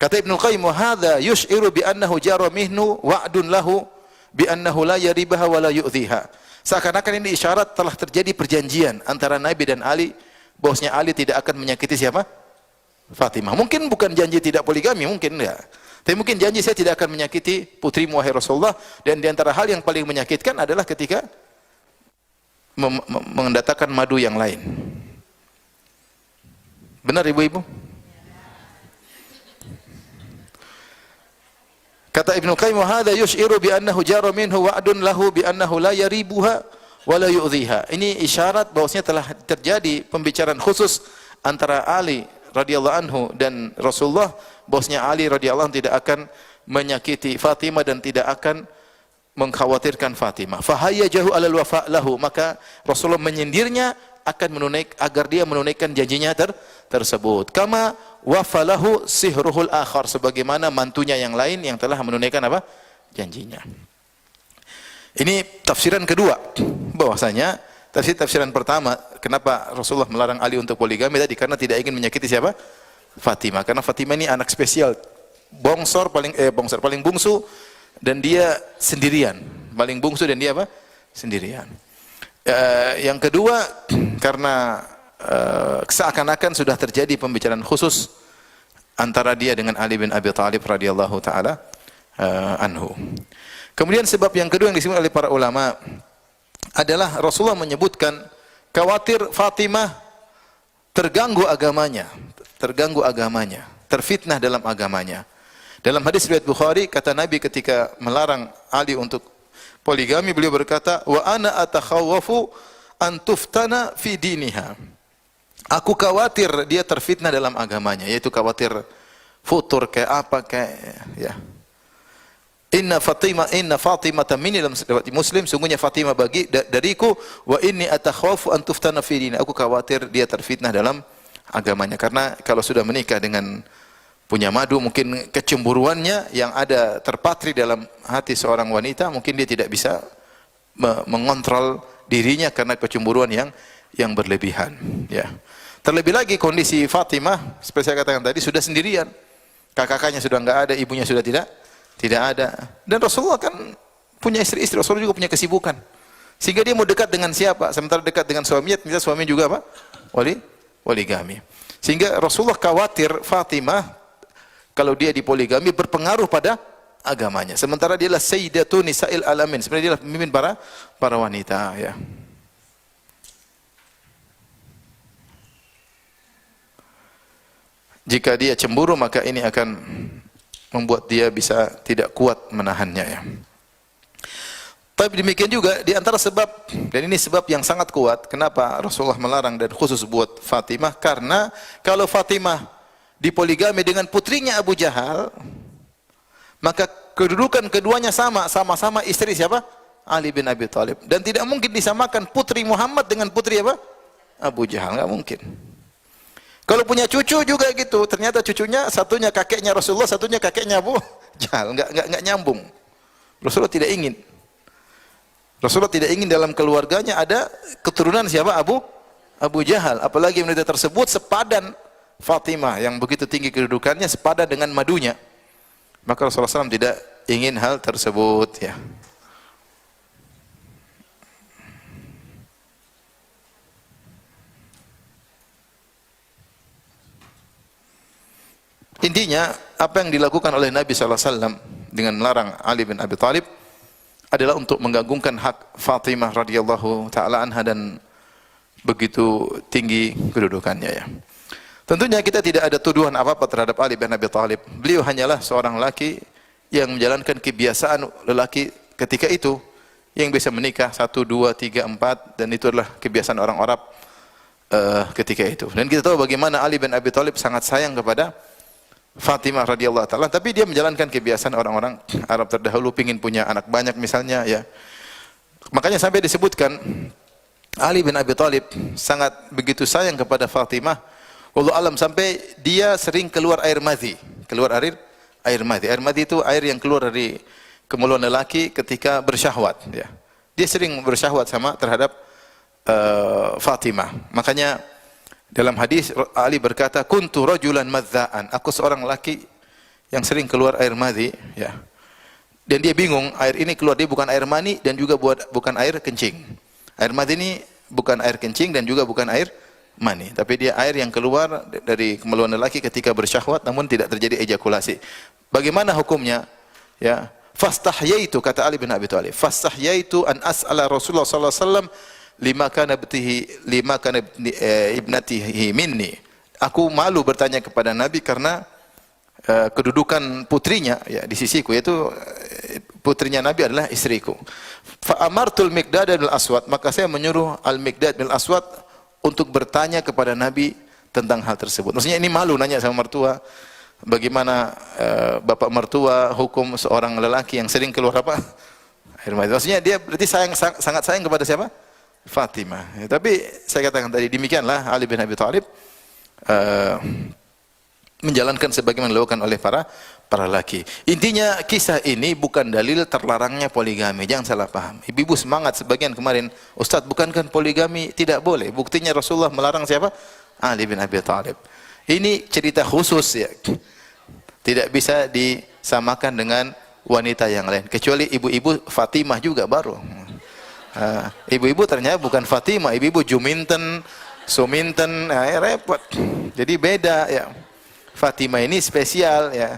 Kata Ibnu Qayyim, wa hadza yush'iru bi annahu jara minhu wa'dun lahu bi annahu la yaribaha wa la yu'dhiha. Seakan-akan ini isyarat telah terjadi perjanjian antara Nabi dan Ali, bahwasanya Ali tidak akan menyakiti siapa? Fatimah. Mungkin bukan janji tidak poligami, mungkin enggak. Tapi mungkin janji saya tidak akan menyakiti putrimu wahai Rasulullah, dan di antara hal yang paling menyakitkan adalah ketika mendatangkan madu yang lain. Benar ibu-ibu? Kata Ibnu Qayyim, hadza yush'iru bi annahu jara minhu wa'dun lahu bi annahu la yaribuha wa la yu'dhiha. Ini isyarat bahwasanya telah terjadi pembicaraan khusus antara Ali radhiyallahu anhu dan Rasulullah, bahwasanya Ali radhiyallahu anhu tidak akan menyakiti Fatimah dan tidak akan mengkhawatirkan Fatimah. Fahayyajahu alal wafa' lahu, maka Rasulullah menyindirnya agar dia menunaikan janjinya tersebut. Kama wafalahu sihruhul akhar, sebagaimana mantunya yang lain yang telah menunaikan apa? Janjinya. Ini tafsiran kedua, bahwasanya tafsiran pertama, kenapa Rasulullah melarang Ali untuk poligami tadi, karena tidak ingin menyakiti siapa? Fatimah. Karena Fatimah ini anak spesial, paling bungsu, dan dia sendirian. Paling bungsu dan dia apa? Sendirian. Yang kedua, karena seakan-akan sudah terjadi pembicaraan khusus antara dia dengan Ali bin Abi Thalib radhiyallahu taala anhu. Kemudian sebab yang kedua yang disebut oleh para ulama adalah Rasulullah menyebutkan khawatir Fatimah terganggu agamanya, terfitnah dalam agamanya. Dalam hadis riwayat Bukhari, kata Nabi ketika melarang Ali untuk poligami, beliau berkata, wa ana atakhawwafu an tuftana fi diniha. Aku khawatir dia terfitnah dalam agamanya, yaitu khawatir futur kayak apa kayak ya. Inna Fatimah minni, dalam riwayat Muslim, sungguhnya Fatimah dariku, wa inni atakhawwafu an tuftana fi diniha. Aku khawatir dia terfitnah dalam agamanya, karena kalau sudah menikah dengan punya madu, mungkin kecemburuannya yang ada terpatri dalam hati seorang wanita, mungkin dia tidak bisa mengontrol dirinya karena kecemburuan yang berlebihan, ya. Terlebih lagi kondisi Fatimah seperti saya katakan tadi, sudah sendirian. Kakaknya sudah enggak ada, ibunya sudah tidak ada. Dan Rasulullah kan punya istri-istri, Rasulullah juga punya kesibukan. Sehingga dia mau dekat dengan siapa? Sementara dekat dengan suaminya, misalnya suami juga apa? Poligami. Sehingga Rasulullah khawatir Fatimah kalau dia dipoligami berpengaruh pada agamanya. Sementara dia adalah Sayyidatun Nisa'il Alamin. Sebenarnya dia adalah pemimpin para wanita, ya. Jika dia cemburu, maka ini akan membuat dia bisa tidak kuat menahannya, ya. Tapi demikian juga di antara sebab, dan ini sebab yang sangat kuat kenapa Rasulullah melarang dan khusus buat Fatimah, karena kalau Fatimah dipoligami dengan putrinya Abu Jahal, maka kedudukan keduanya sama-sama istri siapa? Ali bin Abi Thalib. Dan tidak mungkin disamakan putri Muhammad dengan putri apa? Abu Jahal, enggak mungkin. Kalau punya cucu juga gitu, ternyata cucunya satunya kakeknya Rasulullah, satunya kakeknya Abu Jahal, enggak nyambung. Rasulullah tidak ingin. Rasulullah tidak ingin dalam keluarganya ada keturunan siapa? Abu Jahal. Apalagi wanita tersebut sepadan Fatimah yang begitu tinggi kedudukannya, sepadan dengan madunya. Maka Rasulullah SAW tidak ingin hal tersebut, ya. Intinya, apa yang dilakukan oleh Nabi SAW dengan melarang Ali bin Abi Thalib adalah untuk menggantungkan hak Fatimah radhiyallahu taala anha dan begitu tinggi kedudukannya, ya. Tentunya kita tidak ada tuduhan apa-apa terhadap Ali bin Abi Thalib. Beliau hanyalah seorang laki yang menjalankan kebiasaan lelaki ketika itu, yang bisa menikah 1, 2, 3, 4, dan itu adalah kebiasaan orang Arab ketika itu. Dan kita tahu bagaimana Ali bin Abi Thalib sangat sayang kepada Fatimah radhiyallahu taala, tapi dia menjalankan kebiasaan orang-orang Arab terdahulu, pingin punya anak banyak misalnya, ya. Makanya sampai disebutkan Ali bin Abi Thalib sangat begitu sayang kepada Fatimah, wallahu alam, sampai dia sering keluar air air madhi. Air madhi itu air yang keluar dari kemaluan lelaki ketika bersyahwat. Ya. Dia sering bersyahwat terhadap Fatimah. Makanya dalam hadis Ali berkata, "Kuntu rajulan madza'an." Aku seorang laki yang sering keluar air madhi. Ya. Dan dia bingung, air ini keluar dia bukan air mani dan juga bukan air kencing. Air madhi ini bukan air kencing dan juga bukan air mani, tapi dia air yang keluar dari kemaluan lelaki ketika bersyahwat namun tidak terjadi ejakulasi. Bagaimana hukumnya? Ya, fastahyaitu, kata Ali bin Abi Thalib, fastahyaitu an as'ala Rasulullah sallallahu alaihi wasallam lima kana ibnatihi minni. Aku malu bertanya kepada Nabi karena kedudukan putrinya ya di sisiku, yaitu putrinya Nabi adalah istriku. Fa amartul Miqdad bin Aswad, maka saya menyuruh Al-Miqdad bin Aswad untuk bertanya kepada Nabi tentang hal tersebut. Maksudnya ini malu nanya sama mertua, bagaimana bapak mertua hukum seorang lelaki yang sering keluar apa? Air mani. Maksudnya dia berarti sangat sayang kepada siapa? Fatimah. Ya, tapi saya katakan tadi demikianlah Ali bin Abi Thalib menjalankan sebagaimana dilakukan oleh para laki. Intinya kisah ini bukan dalil terlarangnya poligami. Jangan salah paham. Ibu-ibu semangat sebagian kemarin, Ustaz, bukankah poligami tidak boleh? Buktinya Rasulullah melarang siapa? Ali bin Abi Thalib. Ini cerita khusus ya. Tidak bisa disamakan dengan wanita yang lain. Kecuali ibu-ibu Fatimah juga baru. Ibu-ibu ternyata bukan Fatimah, ibu-ibu Juminten, Suminten, repot. Jadi beda ya. Fatimah ini spesial ya.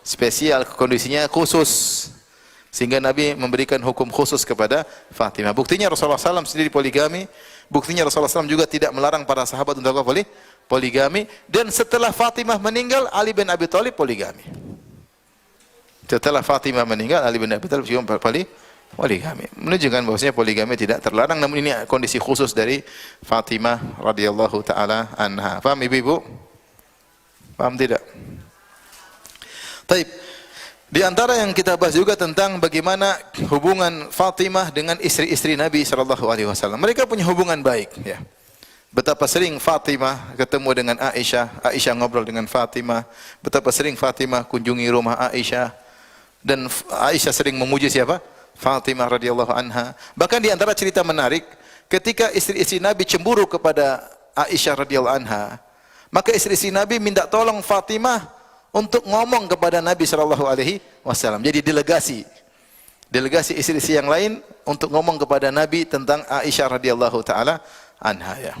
Spesial, kondisinya khusus. Sehingga Nabi memberikan hukum khusus kepada Fatimah. Buktinya Rasulullah SAW sendiri poligami. Buktinya Rasulullah SAW juga tidak melarang para sahabat untuk poligami. Dan setelah Fatimah meninggal, Ali bin Abi Thalib poligami. Setelah Fatimah meninggal, Ali bin Abi Thalib juga poligami. Menunjukkan bahwasanya poligami tidak terlarang. Namun ini kondisi khusus dari Fatimah radhiyallahu taala anha. Paham ibu-ibu? Paham tidak? Taib. Di antara yang kita bahas juga tentang bagaimana hubungan Fatimah dengan istri-istri Nabi sallallahu alaihi wasallam. Mereka punya hubungan baik, ya. Betapa sering Fatimah ketemu dengan Aisyah, Aisyah ngobrol dengan Fatimah. Betapa sering Fatimah kunjungi rumah Aisyah, dan Aisyah sering memuji siapa? Fatimah radhiyallahu anha. Bahkan di antara cerita menarik, ketika istri-istri Nabi cemburu kepada Aisyah radhiyallahu anha, maka istri-istri Nabi minta tolong Fatimah untuk ngomong kepada Nabi sallallahu alaihi wasallam. Jadi delegasi istri-istri yang lain untuk ngomong kepada Nabi tentang Aisyah radhiyallahu taala anha ya.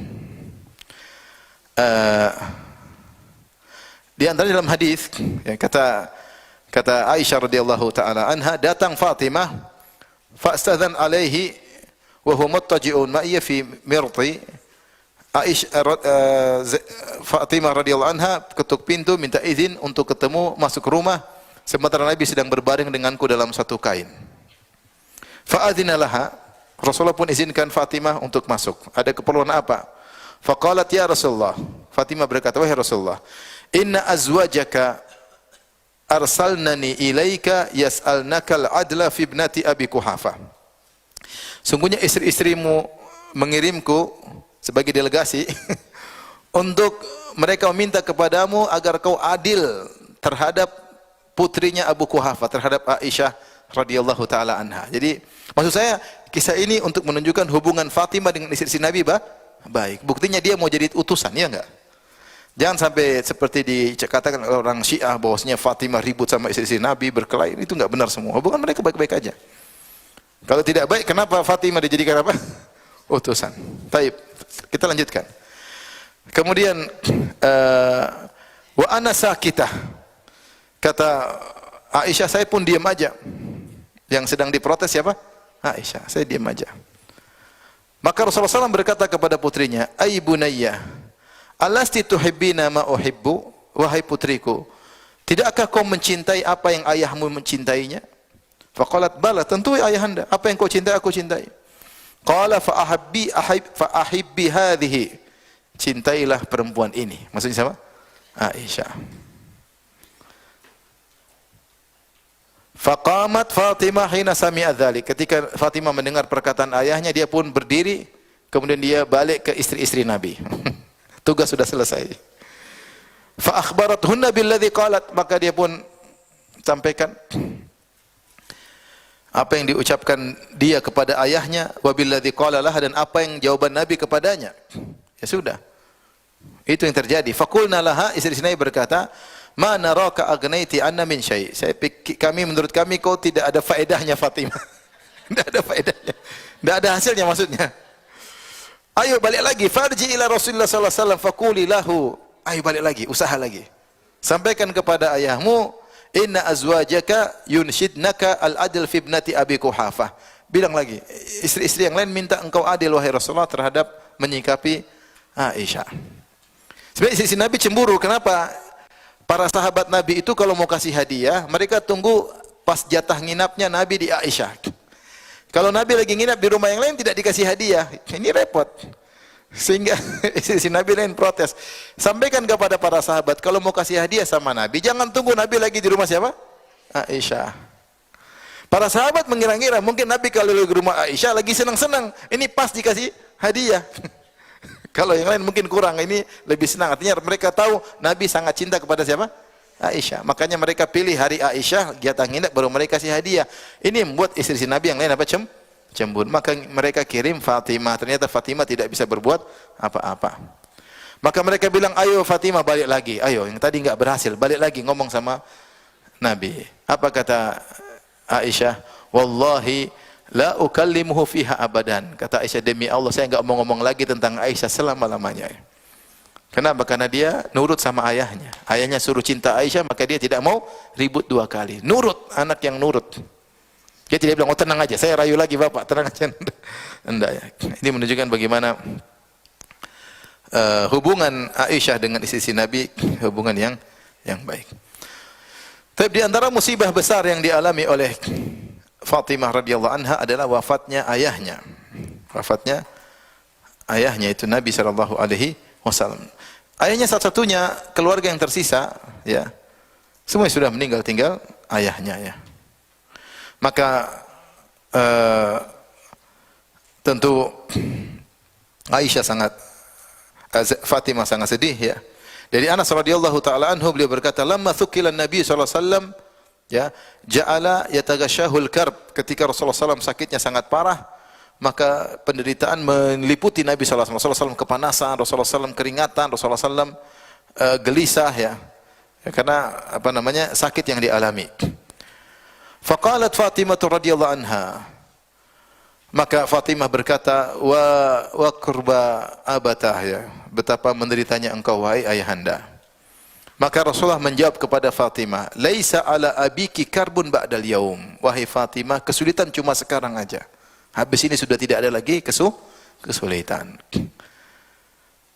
Di antara dalam hadis ya, kata Aisyah radhiyallahu taala anha, datang Fatimah fa'stadzan alaihi wa huwa muttaji'un ma'iyya fi mirti. Fatimah radhiyallahu anha ketuk pintu minta izin untuk ketemu masuk rumah sementara Nabi sedang berbaring denganku dalam satu kain. Fa'adzina laha, Rasulullah pun izinkan Fatimah untuk masuk. Ada keperluan apa? Faqalat ya Rasulullah, Fatimah berkata, wahai Rasulullah, inna azwajaka arsalnani ilaika yas'alnakal adla fi ibnati Abi Quhafah. Sungguhnya istri-istrimu mengirimku sebagai delegasi untuk mereka meminta kepadamu agar kau adil terhadap putrinya Abu Quhafah, terhadap Aisyah radhiyallahu taala anha. Jadi maksud saya kisah ini untuk menunjukkan hubungan Fatimah dengan istri Nabi baik. Buktinya dia mau jadi utusan, ya enggak? Jangan sampai seperti dikatakan orang Syiah bahwasanya Fatimah ribut sama istri Nabi, berkelahi. Itu enggak benar semua. Hubungan mereka baik-baik aja. Kalau tidak baik, kenapa Fatimah dijadikan apa? Utusan. Taib. Kita lanjutkan. Kemudian wa ana sakitah. Kata Aisyah, saya pun diam aja. Yang sedang diprotes siapa? Aisyah. Saya diam aja. Maka Rasulullah SAW berkata kepada putrinya, "Ai bunayya, alasti tuhibbina ma uhibbu?" Wahai putriku, tidakkah kau mencintai apa yang ayahmu mencintainya? Faqalat bala, tentu ayahanda. Apa yang kau cintai aku cintai. Qala fa ahibbi hadhihi. Cintailah perempuan ini. Maksudnya siapa? Aisyah. Faqamat Fatimah hina sami'a dzalik. Ketika Fatimah mendengar perkataan ayahnya, dia pun berdiri, kemudian dia balik ke istri-istri Nabi. Tugas sudah selesai. Fa akhbarathunna billadzi qalat, maka dia pun sampaikan apa yang diucapkan dia kepada ayahnya, wabilladzi qala laha, dan apa yang jawaban Nabi kepadanya. Ya sudah. Itu yang terjadi. Faqulna laha, istri Nabi berkata, "Ma naraka agnaiti anna min syai'." Menurut kami kau tidak ada faedahnya Fatimah. Tidak ada faedahnya. Tidak ada hasilnya maksudnya. Ayo balik lagi, farji ila Rasulullah sallallahu alaihi wasallam faquli lahu. Ayo balik lagi, usaha lagi. Sampaikan kepada ayahmu, inna azwajaka yunshidnaka al-adl fi ibnati Abi Quhafah. Bilang lagi, istri-istri yang lain minta engkau adil wahai Rasulullah terhadap menyikapi Aisyah. Sebenarnya istri Nabi cemburu. Kenapa? Para sahabat Nabi itu kalau mau kasih hadiah, mereka tunggu pas jatah nginapnya Nabi di Aisyah. Kalau Nabi lagi nginap di rumah yang lain tidak dikasih hadiah. Ini repot. Sehingga istri Nabi lain protes. Sampaikan kepada para sahabat, kalau mau kasih hadiah sama Nabi, jangan tunggu Nabi lagi di rumah siapa? Aisyah. Para sahabat mengira-ngira mungkin Nabi kalau di rumah Aisyah lagi senang-senang, ini pas dikasih hadiah. Kalau yang lain mungkin kurang, ini lebih senang. Artinya mereka tahu Nabi sangat cinta kepada siapa? Aisyah. Makanya mereka pilih hari Aisyah, jatah nginap, baru mereka kasih hadiah. Ini membuat istri Nabi yang lain apa? Cemburu. Maka mereka kirim Fatimah. Ternyata Fatimah tidak bisa berbuat apa-apa. Maka mereka bilang, ayo Fatimah balik lagi. Ayo, yang tadi enggak berhasil, balik lagi ngomong sama Nabi. Apa kata Aisyah? Wallahi la ukallimuhu fiha abadan. Kata Aisyah, demi Allah saya enggak mau ngomong lagi tentang Aisyah selama-lamanya. Kenapa? Karena dia nurut sama ayahnya. Ayahnya suruh cinta Aisyah, maka dia tidak mau ribut dua kali. Nurut, anak yang nurut. Dia tidak bilang, oh tenang aja, saya rayu lagi bapak, tenang aja. Enggak ya. Ini menunjukkan bagaimana hubungan Aisyah dengan istri Nabi, hubungan yang baik. Tapi di antara musibah besar yang dialami oleh Fatimah radhiyallahu anha adalah wafatnya ayahnya. Wafatnya ayahnya itu Nabi sallallahu alaihi wasallam. Ayahnya satu-satunya keluarga yang tersisa, ya. Semua sudah meninggal, tinggal ayahnya, ya. Maka tentu Aisyah Fatimah sangat sedih, ya. Dari Anas radhiyallahu taala anhu beliau berkata, "Lamma thuqila Nabi sallallahu alaihi wasallam, ya, ja'ala yataghashahul karb." Ketika Rasulullah SAW sakitnya sangat parah, maka penderitaan meliputi Nabi sallallahu alaihi wasallam. Rasulullah SAW kepanasan, Rasulullah SAW keringatan, Rasulullah SAW gelisah, ya. Karena sakit yang dialami. Faqalat Fatimah radhiyallahu anha, maka Fatimah berkata, wa kurba abatah, ya, betapa menderitanya engkau wahai ayahanda. Maka Rasulullah menjawab kepada Fatimah, laisa ala abiki karbun ba'dal yaum. Wahai Fatimah, kesulitan cuma sekarang aja. Habis ini sudah tidak ada lagi kesulitan.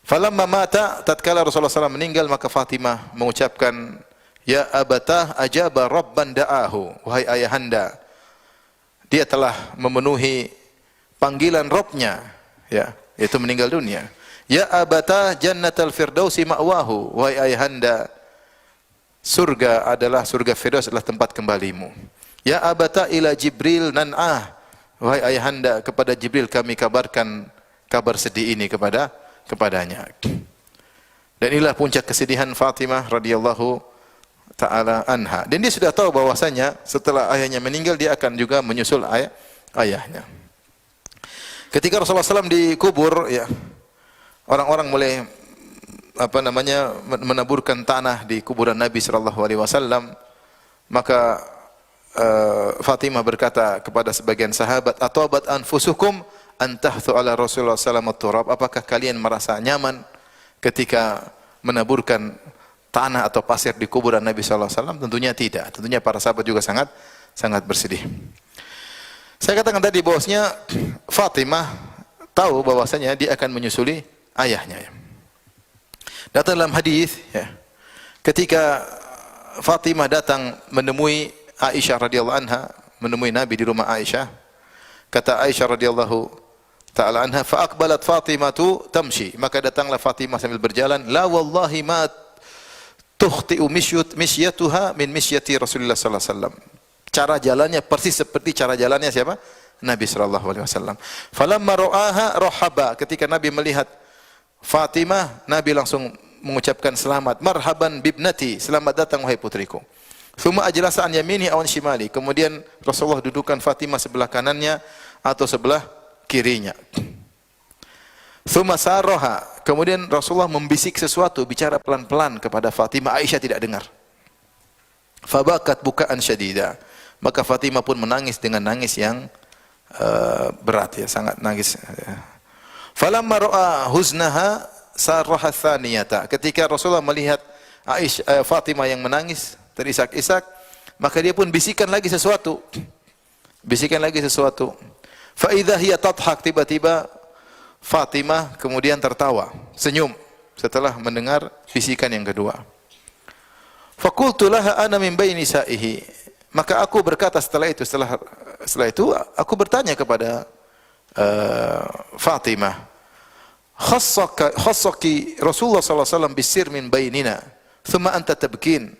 Falamma mata, tatkala Rasulullah SAW meninggal, maka Fatimah mengucapkan, ya abatah ajaba rabban da'ahu. Wahai ayahanda, dia telah memenuhi panggilan Rabbnya, ya, yaitu meninggal dunia. Ya abatah jannatal firdausi ma'wahu. Wahai ayahanda, surga Firdaus adalah tempat kembalimu. Ya abatah ila Jibril nan'ah. Wahai ayahanda, kepada Jibril kami kabarkan kabar sedih ini kepadanya. Dan inilah puncak kesedihan Fatimah radhiyallahu taala anha. Dan dia sudah tahu bahwasanya setelah ayahnya meninggal dia akan juga menyusul ayahnya. Ketika Rasulullah SAW dikubur, ya, orang-orang mulai menaburkan tanah di kuburan Nabi sallallahu alaihi wasallam. Maka Fatimah berkata kepada sebagian sahabat, atabat anfusukum antahthu ala Rasulullah sallallahu alaihi wasallam. Apakah kalian merasa nyaman ketika menaburkan tanah atau pasir di kuburan Nabi sallallahu alaihi wasallam? Tentunya tidak. Tentunya para sahabat juga sangat bersedih. Saya katakan tadi bahwasanya Fatimah tahu bahwasanya dia akan menyusuli ayahnya. Datang dalam hadis, ya, ketika Fatimah datang menemui Aisyah radhiyallahu anha, menemui Nabi di rumah Aisyah, kata Aisyah radhiyallahu taala anha, fa aqbalat Fatimatu tamshi, maka datanglah Fatimah sambil berjalan, la wallahi ma tukhti'u misyatuha min misyati Rasulullah sallallahu alaihi wasallam. Cara jalannya persis seperti cara jalannya siapa? Nabi sallallahu alaihi wasallam. Falamma ra'aha rahaba, ketika Nabi melihat Fatimah, Nabi langsung mengucapkan selamat, marhaban bibnati, selamat datang wahai putriku. Thumma ajlasa an yamini aw an shimali. Kemudian Rasulullah dudukkan Fatimah sebelah kanannya atau sebelah kirinya. Thumma sarraha. Kemudian Rasulullah membisik sesuatu, bicara pelan-pelan kepada Fatimah. Aisyah tidak dengar. Fabakat bukaan syadida. Maka Fatimah pun menangis dengan nangis yang berat, ya, sangat nangis. Falamma ra'a huznaha sarraha tsaniyata. Ketika Rasulullah melihat Fatimah yang menangis terisak-isak, maka dia pun bisikan lagi sesuatu. Bisikan lagi sesuatu. Fa idza hiya tadhak, tiba-tiba Fatimah kemudian tertawa, senyum setelah mendengar bisikan yang kedua. Faqultu laha ana min baini nisa'ihi. Maka aku berkata setelah itu aku bertanya kepada Fatimah, khassaki Rasulullah sallallahu alaihi wasallam bisir min bainina, thumma anta tabkin.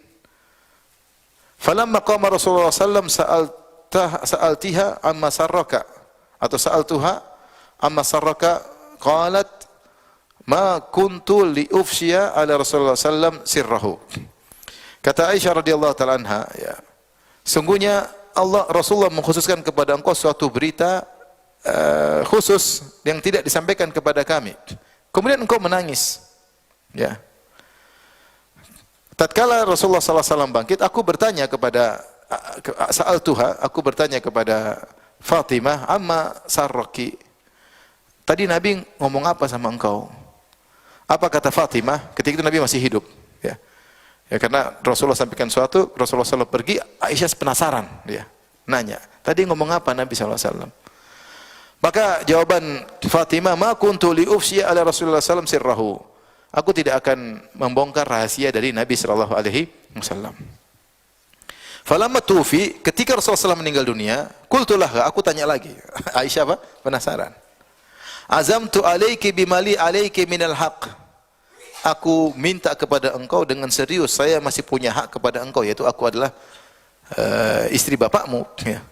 Falamma qama Rasulullah sallallahu alaihi wasallam sa'altiha amma sarraka, atau sa'altuha amma sarraka, qalat ma kuntu li ufshiya ala Rasulullah sallallahu sirrahu. Kata Aisyah radhiyallahu taala anha, ya, sungguhnya Rasulullah mengkhususkan kepada engkau suatu berita khusus yang tidak disampaikan kepada kami. Kemudian engkau menangis. Ya. Tatkala Rasulullah sallallahu alaihi wasallam bangkit, aku bertanya kepada aku bertanya kepada Fatimah, amma sarraki. Tadi Nabi ngomong apa sama engkau? Apa kata Fatimah? Ketika itu Nabi masih hidup, ya. Ya, karena Rasulullah sampaikan sesuatu, Rasulullah SAW pergi, Aisyah penasaran, dia nanya, tadi ngomong apa Nabi SAW? Maka jawaban Fatimah, ma kuntu li ufshiya ala Rasulullah SAW sirrahu. Aku tidak akan membongkar rahasia dari Nabi sallallahu alaihi wasallam. Falamma tufi, ketika Rasulullah SAW meninggal dunia, qultu laha, aku tanya lagi. Aisyah apa? Penasaran. Azamtu alaiki bimali alaiki minal haq. Aku minta kepada engkau dengan serius, saya masih punya hak kepada engkau, yaitu aku adalah istri bapakmu, ya.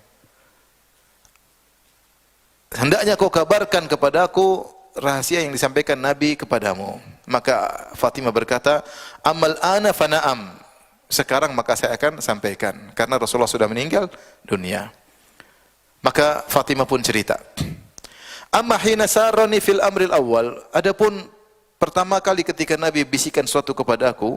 Hendaknya kau kabarkan kepadaku rahasia yang disampaikan Nabi kepadamu. Maka Fatimah berkata, amal ana fana'am. Sekarang maka saya akan sampaikan, karena Rasulullah sudah meninggal dunia. Maka Fatimah pun cerita. Amma hina sarani fil amril awal. Adapun pertama kali ketika Nabi bisikan sesuatu kepadaku,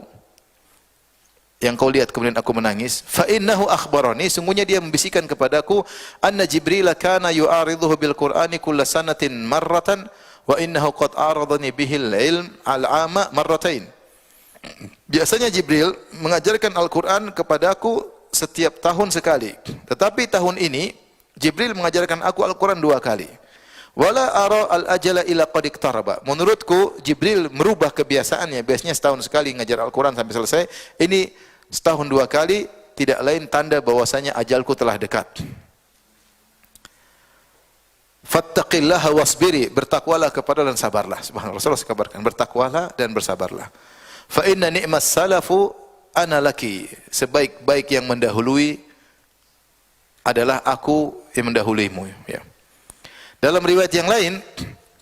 yang kau lihat kemudian aku menangis, fa innahu akhbarani, sungguhnya dia membisikkan kepadaku, anna Jibril kana yu'aridhuhu bil Qur'ani kulla sanatin marratan wa innahu qad aradani bihil ilm al-ama marratain. Biasanya Jibril mengajarkan Al-Qur'an kepadaku setiap tahun sekali. Tetapi tahun ini Jibril mengajarkan aku Al-Qur'an 2 kali. Wala ara al-ajala ila qad iqtaraba. Menurutku Jibril merubah kebiasaannya, biasanya setahun sekali ngajar Al-Qur'an sampai selesai. Ini setahun 2 kali, tidak lain tanda bahwasanya ajalku telah dekat. Fattaqillaha wasbiri, bertakwalah kepada dan sabarlah. Subhanallah, Rasulullah kabarkan, bertakwalah dan bersabarlah. Fa inna ni'mas salafu ana laki, sebaik-baik yang mendahului adalah aku yang mendahuluimu, ya. Dalam riwayat yang lain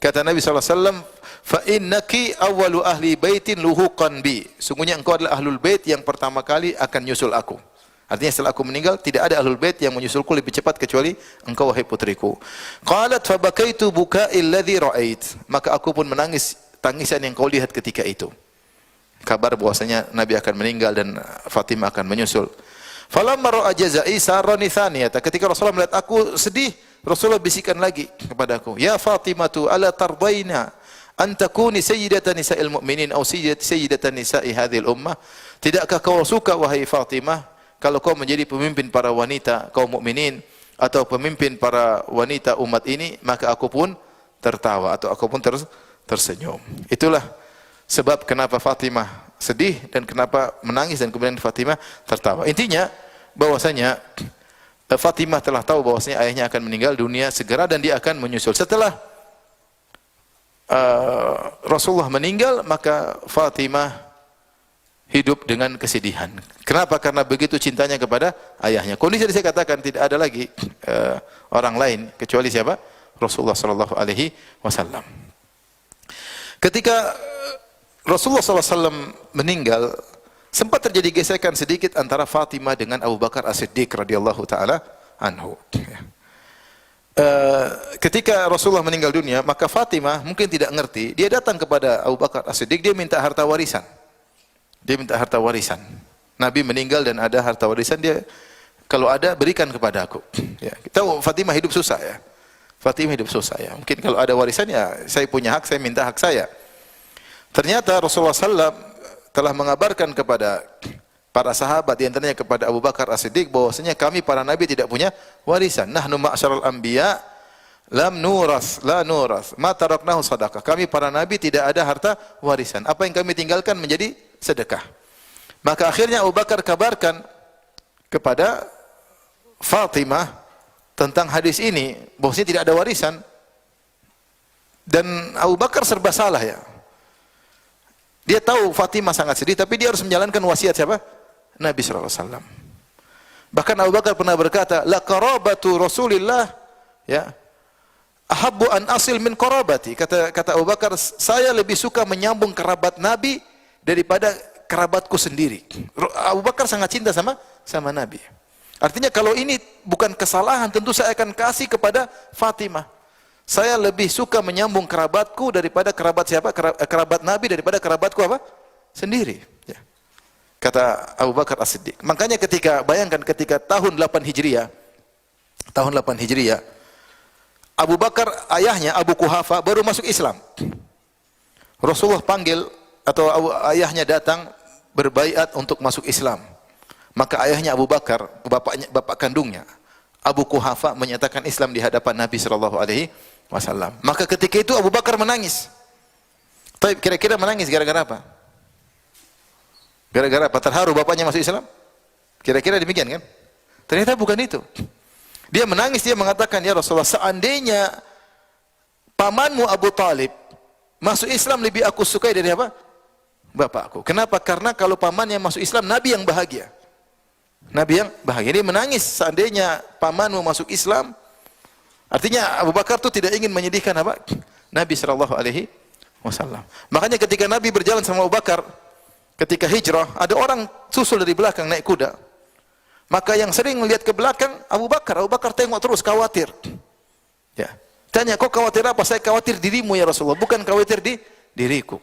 kata Nabi sallallahu alaihi wasallam, fa innaki awwalu ahli baitin luhuqan bi, sungguhnya engkau adalah ahlul bait yang pertama kali akan nyusul aku. Artinya setelah aku meninggal tidak ada ahlul bait yang menyusulku lebih cepat kecuali engkau wahai putriku. Qalat fa bakaitu buka'il ladzi ra'ait, maka aku pun menangis tangisan yang kau lihat ketika itu. Kabar bahwasanya Nabi akan meninggal dan Fatimah akan menyusul. Falamma ra'a jazai sarani thaniyata, ketika Rasulullah melihat aku sedih, Rasulullah bisikan lagi kepadaku, ya Fatimatu ala tardaina an takuni sayyidatan nisa'il mu'minin aw sayyidatan nisa'i hadhil ummah. Tidakkah kau suka wahai Fatimah kalau kau menjadi pemimpin para wanita kaum mukminin atau pemimpin para wanita umat ini? Maka aku pun tertawa atau aku pun tersenyum. Itulah sebab kenapa Fatimah sedih dan kenapa menangis dan kemudian Fatimah tertawa. Intinya bahwasanya Fatimah telah tahu bahwasanya ayahnya akan meninggal dunia segera dan dia akan menyusul. Setelah Rasulullah meninggal, maka Fatimah hidup dengan kesedihan. Kenapa? Karena begitu cintanya kepada ayahnya. Kondisi yang saya katakan tidak ada lagi orang lain kecuali siapa? Rasulullah sallallahu alaihi wasallam. Ketika Rasulullah sallallahu alaihi wasallam meninggal, sempat terjadi gesekan sedikit antara Fatimah dengan Abu Bakar As-Siddiq radhiyallahu taala anhu. Ketika Rasulullah meninggal dunia, maka Fatimah mungkin tidak ngerti, dia datang kepada Abu Bakar As-Siddiq, dia minta harta warisan. Dia minta harta warisan. Nabi meninggal dan ada harta warisan, dia kalau ada berikan kepada aku. Ya, kita tahu Fatimah hidup susah ya. Fatimah hidup susah ya. Mungkin kalau ada warisan ya saya punya hak, saya minta hak saya. Ternyata Rasulullah SAW telah mengabarkan kepada para sahabat, di antaranya kepada Abu Bakar As-Siddiq, bahwasanya kami para nabi tidak punya warisan. Nahnu ma'syarul anbiya lam nuras, la nuras, ma taraknahu sadaqah. Kami para nabi tidak ada harta warisan. Apa yang kami tinggalkan menjadi sedekah. Maka akhirnya Abu Bakar kabarkan kepada Fatimah tentang hadis ini, bahwasanya tidak ada warisan. Dan Abu Bakar serba salah ya. Dia tahu Fatimah sangat sedih, tapi dia harus menjalankan wasiat siapa? Nabi SAW. Bahkan Abu Bakar pernah berkata, la qarabatu Rasulillah, ya, ahabbu an asil min qarabati. Kata Abu Bakar, saya lebih suka menyambung kerabat Nabi daripada kerabatku sendiri. Abu Bakar sangat cinta sama Nabi. Artinya kalau ini bukan kesalahan, tentu saya akan kasih kepada Fatimah. Saya lebih suka menyambung kerabatku daripada kerabat siapa? Kerabat Nabi daripada kerabatku apa? Sendiri. Ya. Kata Abu Bakar As-Siddiq. Makanya bayangkan ketika tahun 8 Hijriah, Abu Bakar ayahnya Abu Quhafa baru masuk Islam. Rasulullah panggil atau ayahnya datang berbaiat untuk masuk Islam. Maka ayahnya Abu Bakar, bapak kandungnya Abu Quhafa menyatakan Islam di hadapan Nabi sallallahu alaihi wasallam. Maka ketika itu Abu Bakar menangis. Tapi kira-kira menangis gara-gara apa? Gara-gara apa? Terharu bapaknya masuk Islam? Kira-kira demikian kan? Ternyata bukan itu. Dia menangis, dia mengatakan, ya Rasulullah, seandainya pamanmu Abu Talib masuk Islam lebih aku sukai dari apa? Bapakku. Kenapa? Karena kalau pamannya masuk Islam, Nabi yang bahagia. Nabi yang bahagia. Dia menangis seandainya pamanmu masuk Islam. Artinya Abu Bakar itu tidak ingin menyedihkan apa? Nabi sallallahu alaihi wasallam. Makanya ketika Nabi berjalan sama Abu Bakar, ketika hijrah, ada orang susul dari belakang naik kuda. Maka yang sering melihat ke belakang Abu Bakar tengok terus, khawatir. Ya. Tanya, kok khawatir apa? Saya khawatir dirimu ya Rasulullah, bukan khawatir di diriku.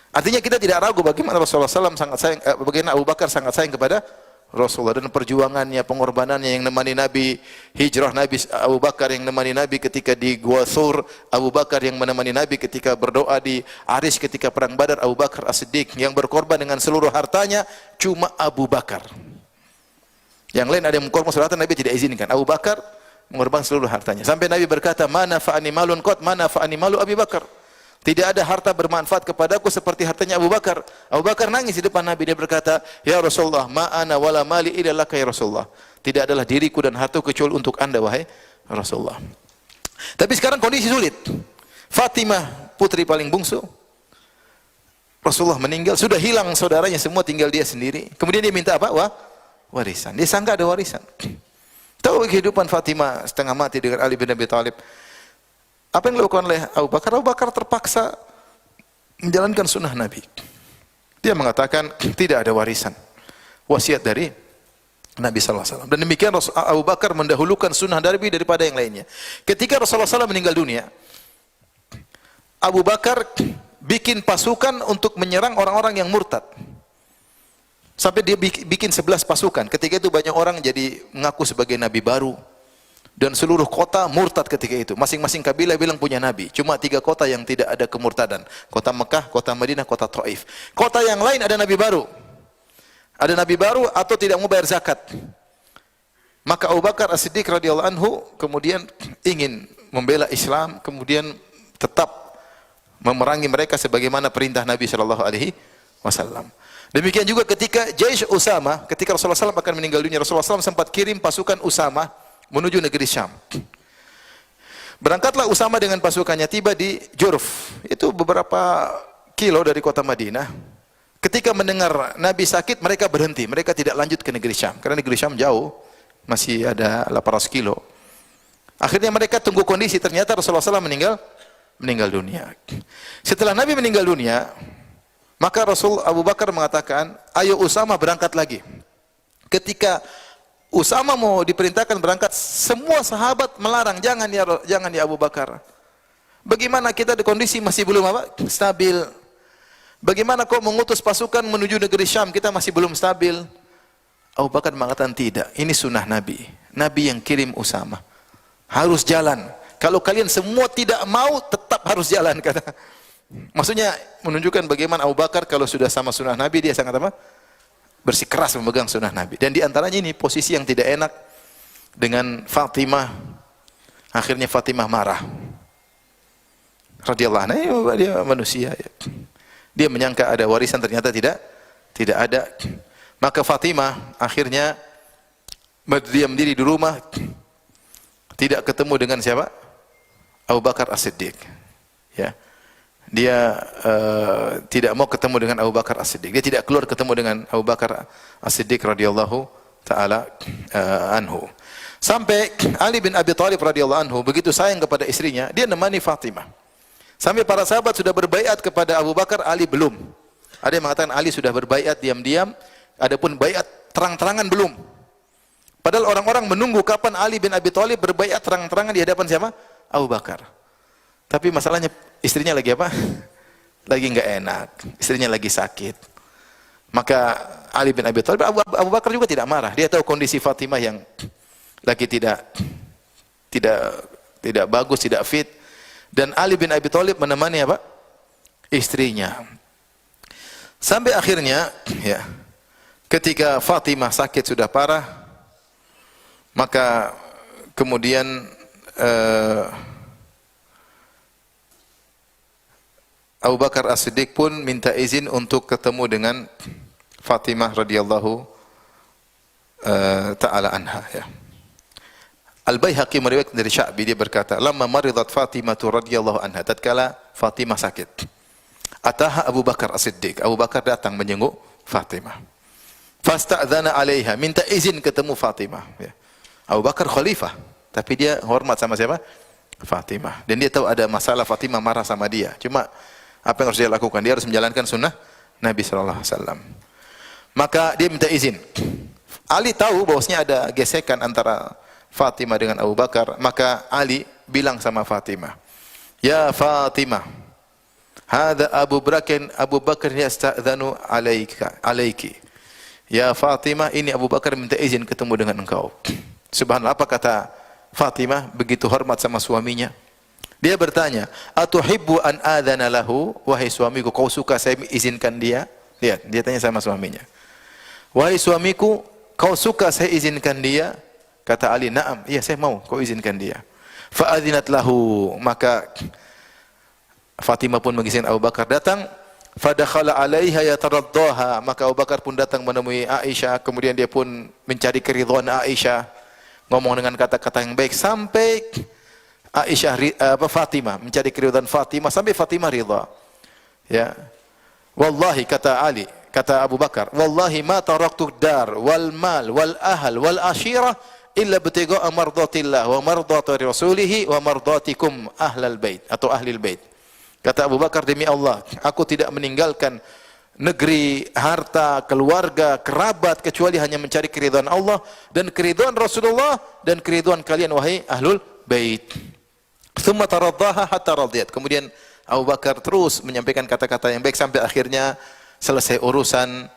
Artinya kita tidak ragu bagaimana Rasulullah SAW sangat sayang, bagaimana Abu Bakar sangat sayang kepada Rasulullah, dan perjuangannya, pengorbanannya yang menemani Nabi, hijrah Nabi, Abu Bakar yang menemani Nabi ketika di Gua Thur, Abu Bakar yang menemani Nabi ketika berdoa di Arish ketika perang Badar, Abu Bakar As-Siddiq yang berkorban dengan seluruh hartanya, cuma Abu Bakar. Yang lain ada yang mengkorban seluruh harta, Nabi tidak izinkan. Abu Bakar mengorbankan seluruh hartanya. Sampai Nabi berkata, "Mana fa'ani malun qat, mana fa'ani malu Abi Bakar." Tidak ada harta bermanfaat kepadaku seperti hartanya Abu Bakar. Abu Bakar nangis di depan Nabi, dia berkata, "Ya Rasulullah, ma ana wala mali illa laka ya Rasulullah." Tidak adalah diriku dan hartaku kecuali untuk Anda wahai Rasulullah. Tapi sekarang kondisi sulit. Fatimah putri paling bungsu, Rasulullah meninggal, sudah hilang saudaranya semua, tinggal dia sendiri. Kemudian dia minta apa? Warisan. Dia sangka ada warisan. Tahu kehidupan Fatimah setengah mati dengan Ali bin Abi Thalib. Apa yang dilakukan oleh Abu Bakar? Abu Bakar terpaksa menjalankan sunnah Nabi. Dia mengatakan tidak ada warisan, wasiat dari Nabi SAW. Dan demikian Abu Bakar mendahulukan sunnah Nabi daripada yang lainnya. Ketika Rasulullah SAW meninggal dunia, Abu Bakar bikin pasukan untuk menyerang orang-orang yang murtad. Sampai dia bikin 11 pasukan. Ketika itu banyak orang jadi mengaku sebagai nabi baru. Dan seluruh kota murtad ketika itu. Masing-masing kabilah bilang punya nabi. Cuma 3 kota yang tidak ada kemurtadan. Kota Mekah, kota Madinah, kota Taif. Kota yang lain ada nabi baru. Ada nabi baru atau tidak mau bayar zakat. Maka Abu Bakar As-Siddiq radhiyallahu anhu kemudian ingin membela Islam, kemudian tetap memerangi mereka sebagaimana perintah Nabi sallallahu alaihi wasallam. Demikian juga ketika Jaish Usama, ketika Rasulullah SAW akan meninggal dunia, Rasulullah SAW sempat kirim pasukan Usama menuju negeri Syam. Berangkatlah Usama dengan pasukannya, tiba di Jurf, itu beberapa kilo dari kota Madinah. Ketika mendengar Nabi sakit, mereka berhenti, mereka tidak lanjut ke negeri Syam, karena negeri Syam jauh, masih ada 800 kilo. Akhirnya mereka tunggu kondisi, ternyata Rasulullah SAW meninggal dunia. Setelah Nabi meninggal dunia, Maka Rasul Abu Bakar mengatakan, ayo Usama berangkat lagi. Ketika Usama mau diperintahkan berangkat, semua sahabat melarang, jangan ya Abu Bakar. Bagaimana kita di kondisi masih belum stabil? Bagaimana kau mengutus pasukan menuju negeri Syam, kita masih belum stabil? Abu Bakar mengatakan tidak, ini sunnah Nabi. Nabi yang kirim Usama. Harus jalan. Kalau kalian semua tidak mau, tetap harus jalan, kata. Maksudnya menunjukkan bagaimana Abu Bakar kalau sudah sama sunnah Nabi, dia sangat bersikeras memegang sunnah Nabi. Dan di antaranya ini posisi yang tidak enak dengan Fatimah. Akhirnya Fatimah marah. Radhiyallahu anha, dia manusia. Ya. Dia menyangka ada warisan, ternyata tidak ada. Maka Fatimah akhirnya berdiam diri di rumah, tidak ketemu dengan siapa? Abu Bakar As-Siddiq. Ya. Dia tidak mau ketemu dengan Abu Bakar As-Siddiq. Dia tidak keluar ketemu dengan Abu Bakar As-Siddiq radhiyallahu taala anhu. Sampai Ali bin Abi Thalib radhiyallahu anhu begitu sayang kepada istrinya, dia nemani Fatimah. Sampai para sahabat sudah berbaiat kepada Abu Bakar, Ali belum. Ada yang mengatakan Ali sudah berbaiat diam-diam, adapun baiat terang-terangan belum. Padahal orang-orang menunggu kapan Ali bin Abi Thalib berbaiat terang-terangan di hadapan siapa? Abu Bakar. Tapi masalahnya istrinya lagi apa? Lagi enggak enak. Istrinya lagi sakit. Maka Ali bin Abi Thalib, Abu Bakar juga tidak marah. Dia tahu kondisi Fatimah yang lagi tidak bagus, tidak fit. Dan Ali bin Abi Thalib menemani apa? Istrinya. Sampai akhirnya, ya, ketika Fatimah sakit sudah parah, maka kemudian Abu Bakar As-Siddiq pun minta izin untuk ketemu dengan Fatimah radhiyallahu taala anha, ya. Al-Baihaqi meriwayatkan dari Sya'bi, dia berkata, "Lamma maridat Fatimah radhiyallahu anha," tatkala Fatimah sakit, ataha Abu Bakar As-Siddiq, Abu Bakar datang menjenguk Fatimah. Fasta'dzana 'alaiha, minta izin ketemu Fatimah, ya. Abu Bakar khalifah, tapi dia hormat sama siapa? Fatimah. Dan dia tahu ada masalah, Fatimah marah sama dia. Cuma apa yang harus dia lakukan? Dia harus menjalankan sunnah Nabi sallallahu alaihi wasallam. Maka dia minta izin. Ali tahu bahwasanya ada gesekan antara Fatimah dengan Abu Bakar, maka Ali bilang sama Fatimah, "Ya Fatimah, hadza Abu Bakar yasta'dzanu alaiki." Ya Fatimah, ini Abu Bakar minta izin ketemu dengan engkau. Subhanallah, apa kata Fatimah begitu hormat sama suaminya? Dia bertanya, "Atuhibbu an adzana lahu?" Wahai suamiku, kau suka saya izinkan dia? Lihat, dia tanya sama suaminya. Wahai suamiku, kau suka saya izinkan dia? Kata Ali, "Na'am, iya saya mau kau izinkan dia." Fa'adzinat lahu, maka Fatimah pun mengizinkan Abu Bakar datang. Fadakhala 'alaiha yataraddaha, maka Abu Bakar pun datang menemui Aisyah, kemudian dia pun mencari keridhaan Aisyah, ngomong dengan kata-kata yang baik sampai Fatimah mencari keridhaan Fatimah sampai Fatimah ridha. Ya. Wallahi, kata Ali, kata Abu Bakar, "Wallahi ma taraktu dar wal mal wal ahl wal ashirah illa btigha'a mardatillah wa mardati rasulih wa mardatikum ahlal bait," atau ahlil bait. Kata Abu Bakar, demi Allah, aku tidak meninggalkan negeri, harta, keluarga, kerabat kecuali hanya mencari keridhaan Allah dan keridhaan Rasulullah dan keridhaan kalian wahai ahlul bait. Tsumma taraddaha hatta radiyat. Kemudian Abu Bakar terus menyampaikan kata-kata yang baik sampai akhirnya selesai urusan,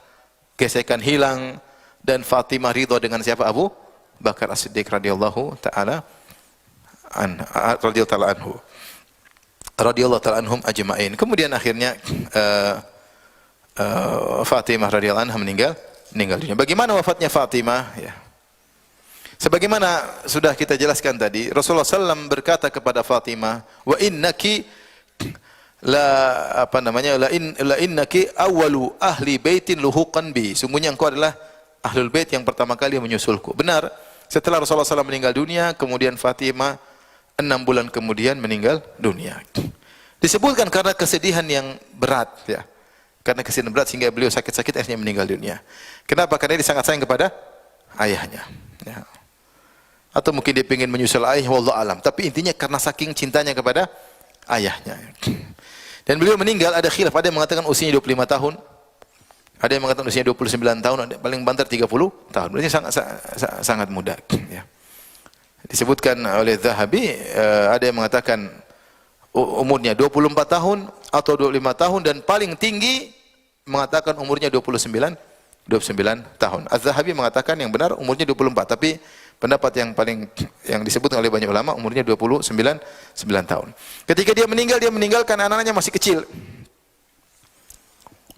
gesekan hilang dan Fatimah ridha dengan siapa? Abu Bakar As-Siddiq radhiyallahu taala anhu. Radhiyallahu taala anhum ajma'in. Kemudian akhirnya Fatimah radhiyallahu anha meninggal dunia. Bagaimana wafatnya Fatimah? Ya. Sebagaimana sudah kita jelaskan tadi, Rasulullah SAW berkata kepada Fatimah, "Wa innaki la innaki awwalu ahli baitin luhuqan bi." Sungguhnya engkau adalah ahlul bait yang pertama kali menyusulku. Benar, setelah Rasulullah SAW meninggal dunia, kemudian Fatimah 6 bulan kemudian meninggal dunia. Disebutkan karena kesedihan yang berat, ya. Karena kesedihan berat sehingga beliau sakit-sakit akhirnya meninggal dunia. Kenapa? Karena dia sangat sayang kepada ayahnya. Ya. Atau mungkin dia ingin menyusul ayah, wallahu alam. Tapi intinya karena saking cintanya kepada ayahnya. Dan beliau meninggal ada khilaf, ada yang mengatakan usianya 25 tahun. Ada yang mengatakan usianya 29 tahun, ada paling banter 30 tahun. Berarti sangat muda, ya. Disebutkan oleh Zahabi, ada yang mengatakan umurnya 24 tahun atau 25 tahun, dan paling tinggi mengatakan umurnya 29 tahun. Az-Zahabi mengatakan yang benar umurnya 24, tapi pendapat yang disebutkan oleh banyak ulama umurnya 29 tahun. Ketika dia meninggalkan anak-anaknya masih kecil.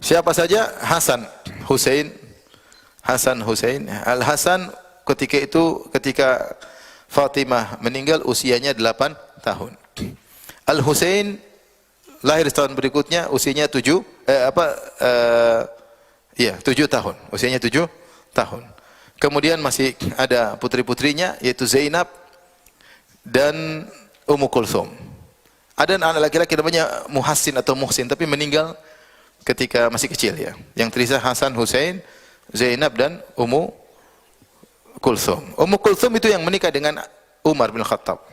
Siapa saja? Hasan, Husain. Al-Hasan ketika Fatimah meninggal usianya 8 tahun. Al-Husain lahir setahun berikutnya usianya 7 tahun. Usianya 7 tahun. Kemudian masih ada putri-putrinya yaitu Zainab dan Ummu Kulthum. Ada anak laki-laki namanya Muhassin atau Muhsin tapi meninggal ketika masih kecil, ya. Yang tersisa Hasan, Husain, Zainab dan Ummu Kulthum. Ummu Kulthum itu yang menikah dengan Umar bin Khattab.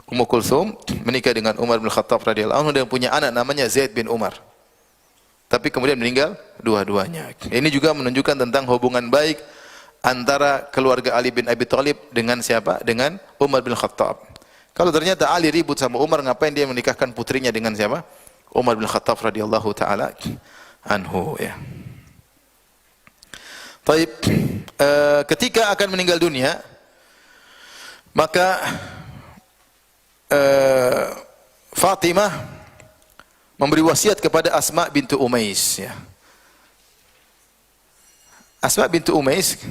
Ummu Kulthum menikah dengan Umar bin Khattab radhiyallahu anhu dan punya anak namanya Zaid bin Umar. Tapi kemudian meninggal dua-duanya. Ini juga menunjukkan tentang hubungan baik antara keluarga Ali bin Abi Thalib dengan siapa? Dengan Umar bin Khattab. Kalau ternyata Ali ribut sama Umar, ngapain dia menikahkan putrinya dengan siapa? Umar bin Khattab radhiyallahu taala anhu, ya. Baik, ketika akan meninggal dunia, maka Fatimah memberi wasiat kepada Asma bintu Umais, ya. Asma bintu Umais,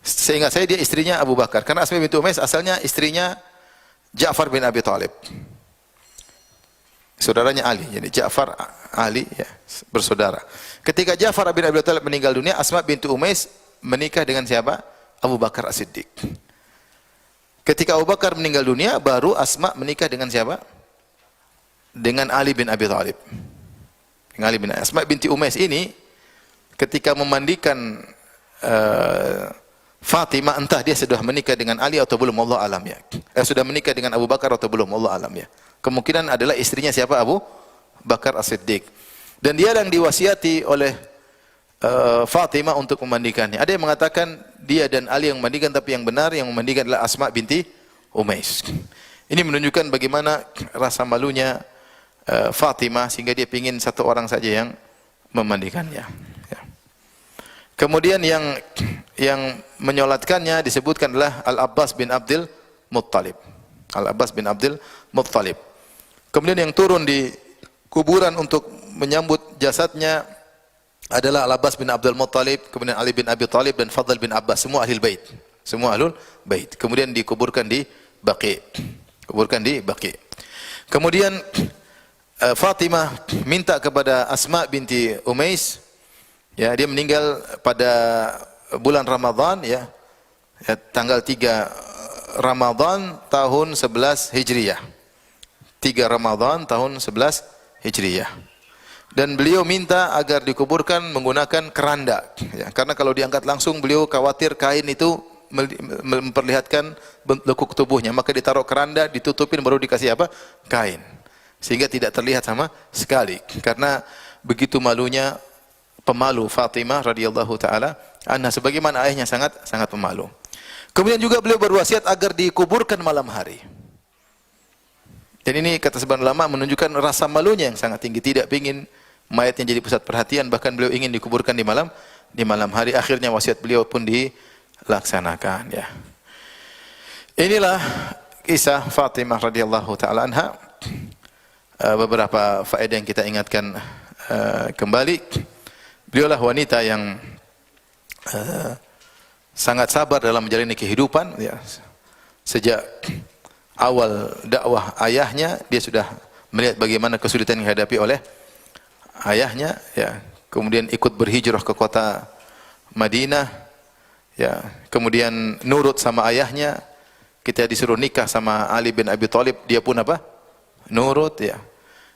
seingat saya dia istrinya Abu Bakar, karena Asma bintu Umais asalnya istrinya Ja'far bin Abi Thalib, saudaranya Ali. Jadi Ja'far Ali, ya, bersaudara. Ketika Ja'far bin Abi Thalib meninggal dunia, Asma bintu Umais menikah dengan siapa? Abu Bakar As-Siddiq. Ketika Abu Bakar meninggal dunia, baru Asma menikah dengan siapa? Dengan Ali bin Abi Thalib. Asma binti Umais ini ketika memandikan Fatimah, entah dia sudah menikah dengan Ali atau belum, Allah alam, ya. Sudah menikah dengan Abu Bakar atau belum, Allah alam, ya. Kemungkinan adalah istrinya siapa? Abu Bakar As-Siddiq. Dan dia yang diwasiati oleh Fatimah untuk memandikannya. Ada yang mengatakan dia dan Ali yang memandikan, tapi yang benar yang memandikan adalah Asma binti Umais. Ini menunjukkan bagaimana rasa malunya Fatimah sehingga dia ingin satu orang saja yang memandikannya. Ya. Kemudian yang menyolatkannya disebutkan adalah Al-Abbas bin Abdul Muttalib. Al-Abbas bin Abdul Muttalib. Kemudian yang turun di kuburan untuk menyambut jasadnya adalah Al-Abbas bin Abdul Muttalib, kemudian Ali bin Abi Thalib dan Fadl bin Abbas, semua ahlul bait. Semua ahlul bait. Kemudian dikuburkan di Baqi. Kemudian Fatimah minta kepada Asma binti Umais, ya, dia meninggal pada bulan Ramadan, ya. Tanggal 3 Ramadan tahun 11 Hijriyah. 3 Ramadan tahun 11 Hijriyah. Dan beliau minta agar dikuburkan menggunakan keranda, ya, karena kalau diangkat langsung beliau khawatir kain itu memperlihatkan lekuk tubuhnya, maka ditaruh keranda, ditutupin baru dikasih apa? Kain. Sehingga tidak terlihat sama sekali. Karena begitu malunya pemalu Fatimah radhiyallahu taala anha, sebagaimana ayahnya sangat pemalu. Kemudian juga beliau berwasiat agar dikuburkan malam hari. Dan ini kata sebagian ulama menunjukkan rasa malunya yang sangat tinggi, tidak ingin mayatnya jadi pusat perhatian, bahkan beliau ingin dikuburkan di malam hari. Akhirnya wasiat beliau pun dilaksanakan, ya. Inilah kisah Fatimah radhiyallahu taala anha. Beberapa faedah yang kita ingatkan kembali. Beliaulah wanita yang sangat sabar dalam menjalani kehidupan, ya. Sejak awal dakwah ayahnya, dia sudah melihat bagaimana kesulitan yang dihadapi oleh ayahnya, ya. Kemudian ikut berhijrah ke kota Madinah, ya. Kemudian nurut sama ayahnya. Kita disuruh nikah sama Ali bin Abi Thalib, dia pun apa? Nurut, ya.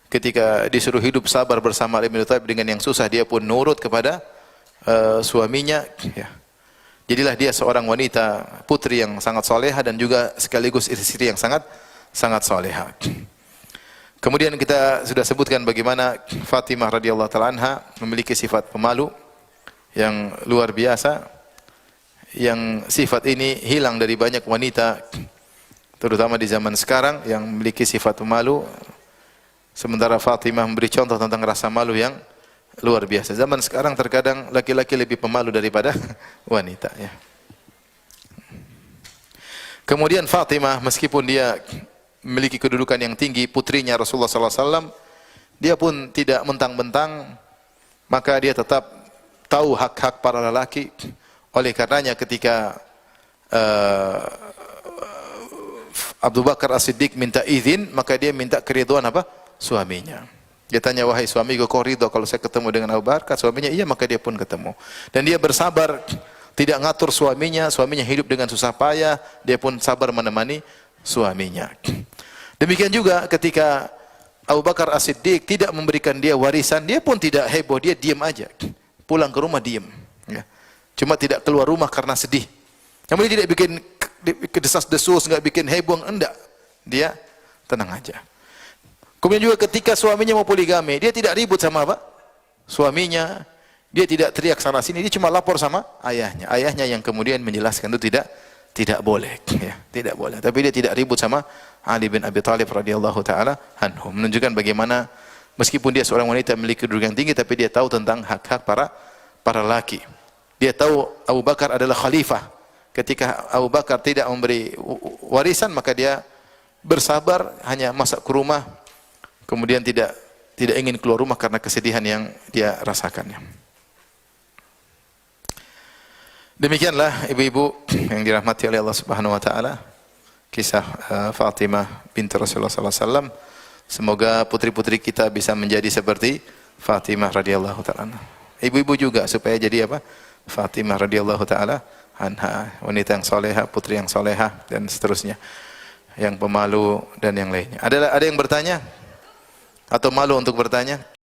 Ketika disuruh hidup sabar bersama Ali bin Abi Thalib dengan yang susah, dia pun nurut kepada suaminya, ya. Jadilah dia seorang wanita putri yang sangat soleha dan juga sekaligus istri yang sangat soleha. Kemudian kita sudah sebutkan bagaimana Fatimah radhiyallahu taala anha memiliki sifat pemalu yang luar biasa, yang sifat ini hilang dari banyak wanita terutama di zaman sekarang yang memiliki sifat pemalu, sementara Fatimah memberi contoh tentang rasa malu yang luar biasa. Zaman sekarang terkadang laki-laki lebih pemalu daripada wanita, ya. Kemudian Fatimah meskipun dia memiliki kedudukan yang tinggi, putrinya Rasulullah SAW, dia pun tidak mentang-mentang, maka dia tetap tahu hak-hak para lelaki. Oleh karenanya ketika Abu Bakar As-Siddiq minta izin, maka dia minta keridhaan apa? Suaminya. Dia tanya, wahai suamiku, kau ridho kalau saya ketemu dengan Abu Bakar? Suaminya, iya, maka dia pun ketemu. Dan dia bersabar, tidak ngatur suaminya, suaminya hidup dengan susah payah, dia pun sabar menemani suaminya. Demikian juga ketika Abu Bakar As-Siddiq tidak memberikan dia warisan, dia pun tidak heboh, dia diam aja. Pulang ke rumah diam. Ya. Cuma tidak keluar rumah karena sedih. Namun dia tidak bikin desas-desus, enggak bikin heboh, enggak. Dia tenang aja. Kemudian juga ketika suaminya mau poligami, dia tidak ribut sama apa? Suaminya. Dia tidak teriak sana sini, dia cuma lapor sama ayahnya. Ayahnya yang kemudian menjelaskan itu tidak boleh, ya, tidak boleh. Tapi dia tidak ribut sama Ali bin Abi Thalib radhiyallahu taala anhu. Menunjukkan bagaimana meskipun dia seorang wanita memiliki kedudukan tinggi, tapi dia tahu tentang hak-hak para laki. Dia tahu Abu Bakar adalah khalifah. Ketika Abu Bakar tidak memberi warisan, maka dia bersabar, hanya masak ke rumah, kemudian tidak ingin keluar rumah karena kesedihan yang dia rasakannya. Demikianlah ibu-ibu yang dirahmati oleh Allah Subhanahu wa taala, kisah Fatimah binti Rasulullah sallallahu alaihi wasallam. Semoga putri-putri kita bisa menjadi seperti Fatimah radhiyallahu taala anha. Ibu-ibu juga supaya jadi apa? Fatimah radhiyallahu taala anha, wanita yang salehah, putri yang salehah dan seterusnya. Yang pemalu dan yang lainnya. Ada yang bertanya? Atau malu untuk bertanya?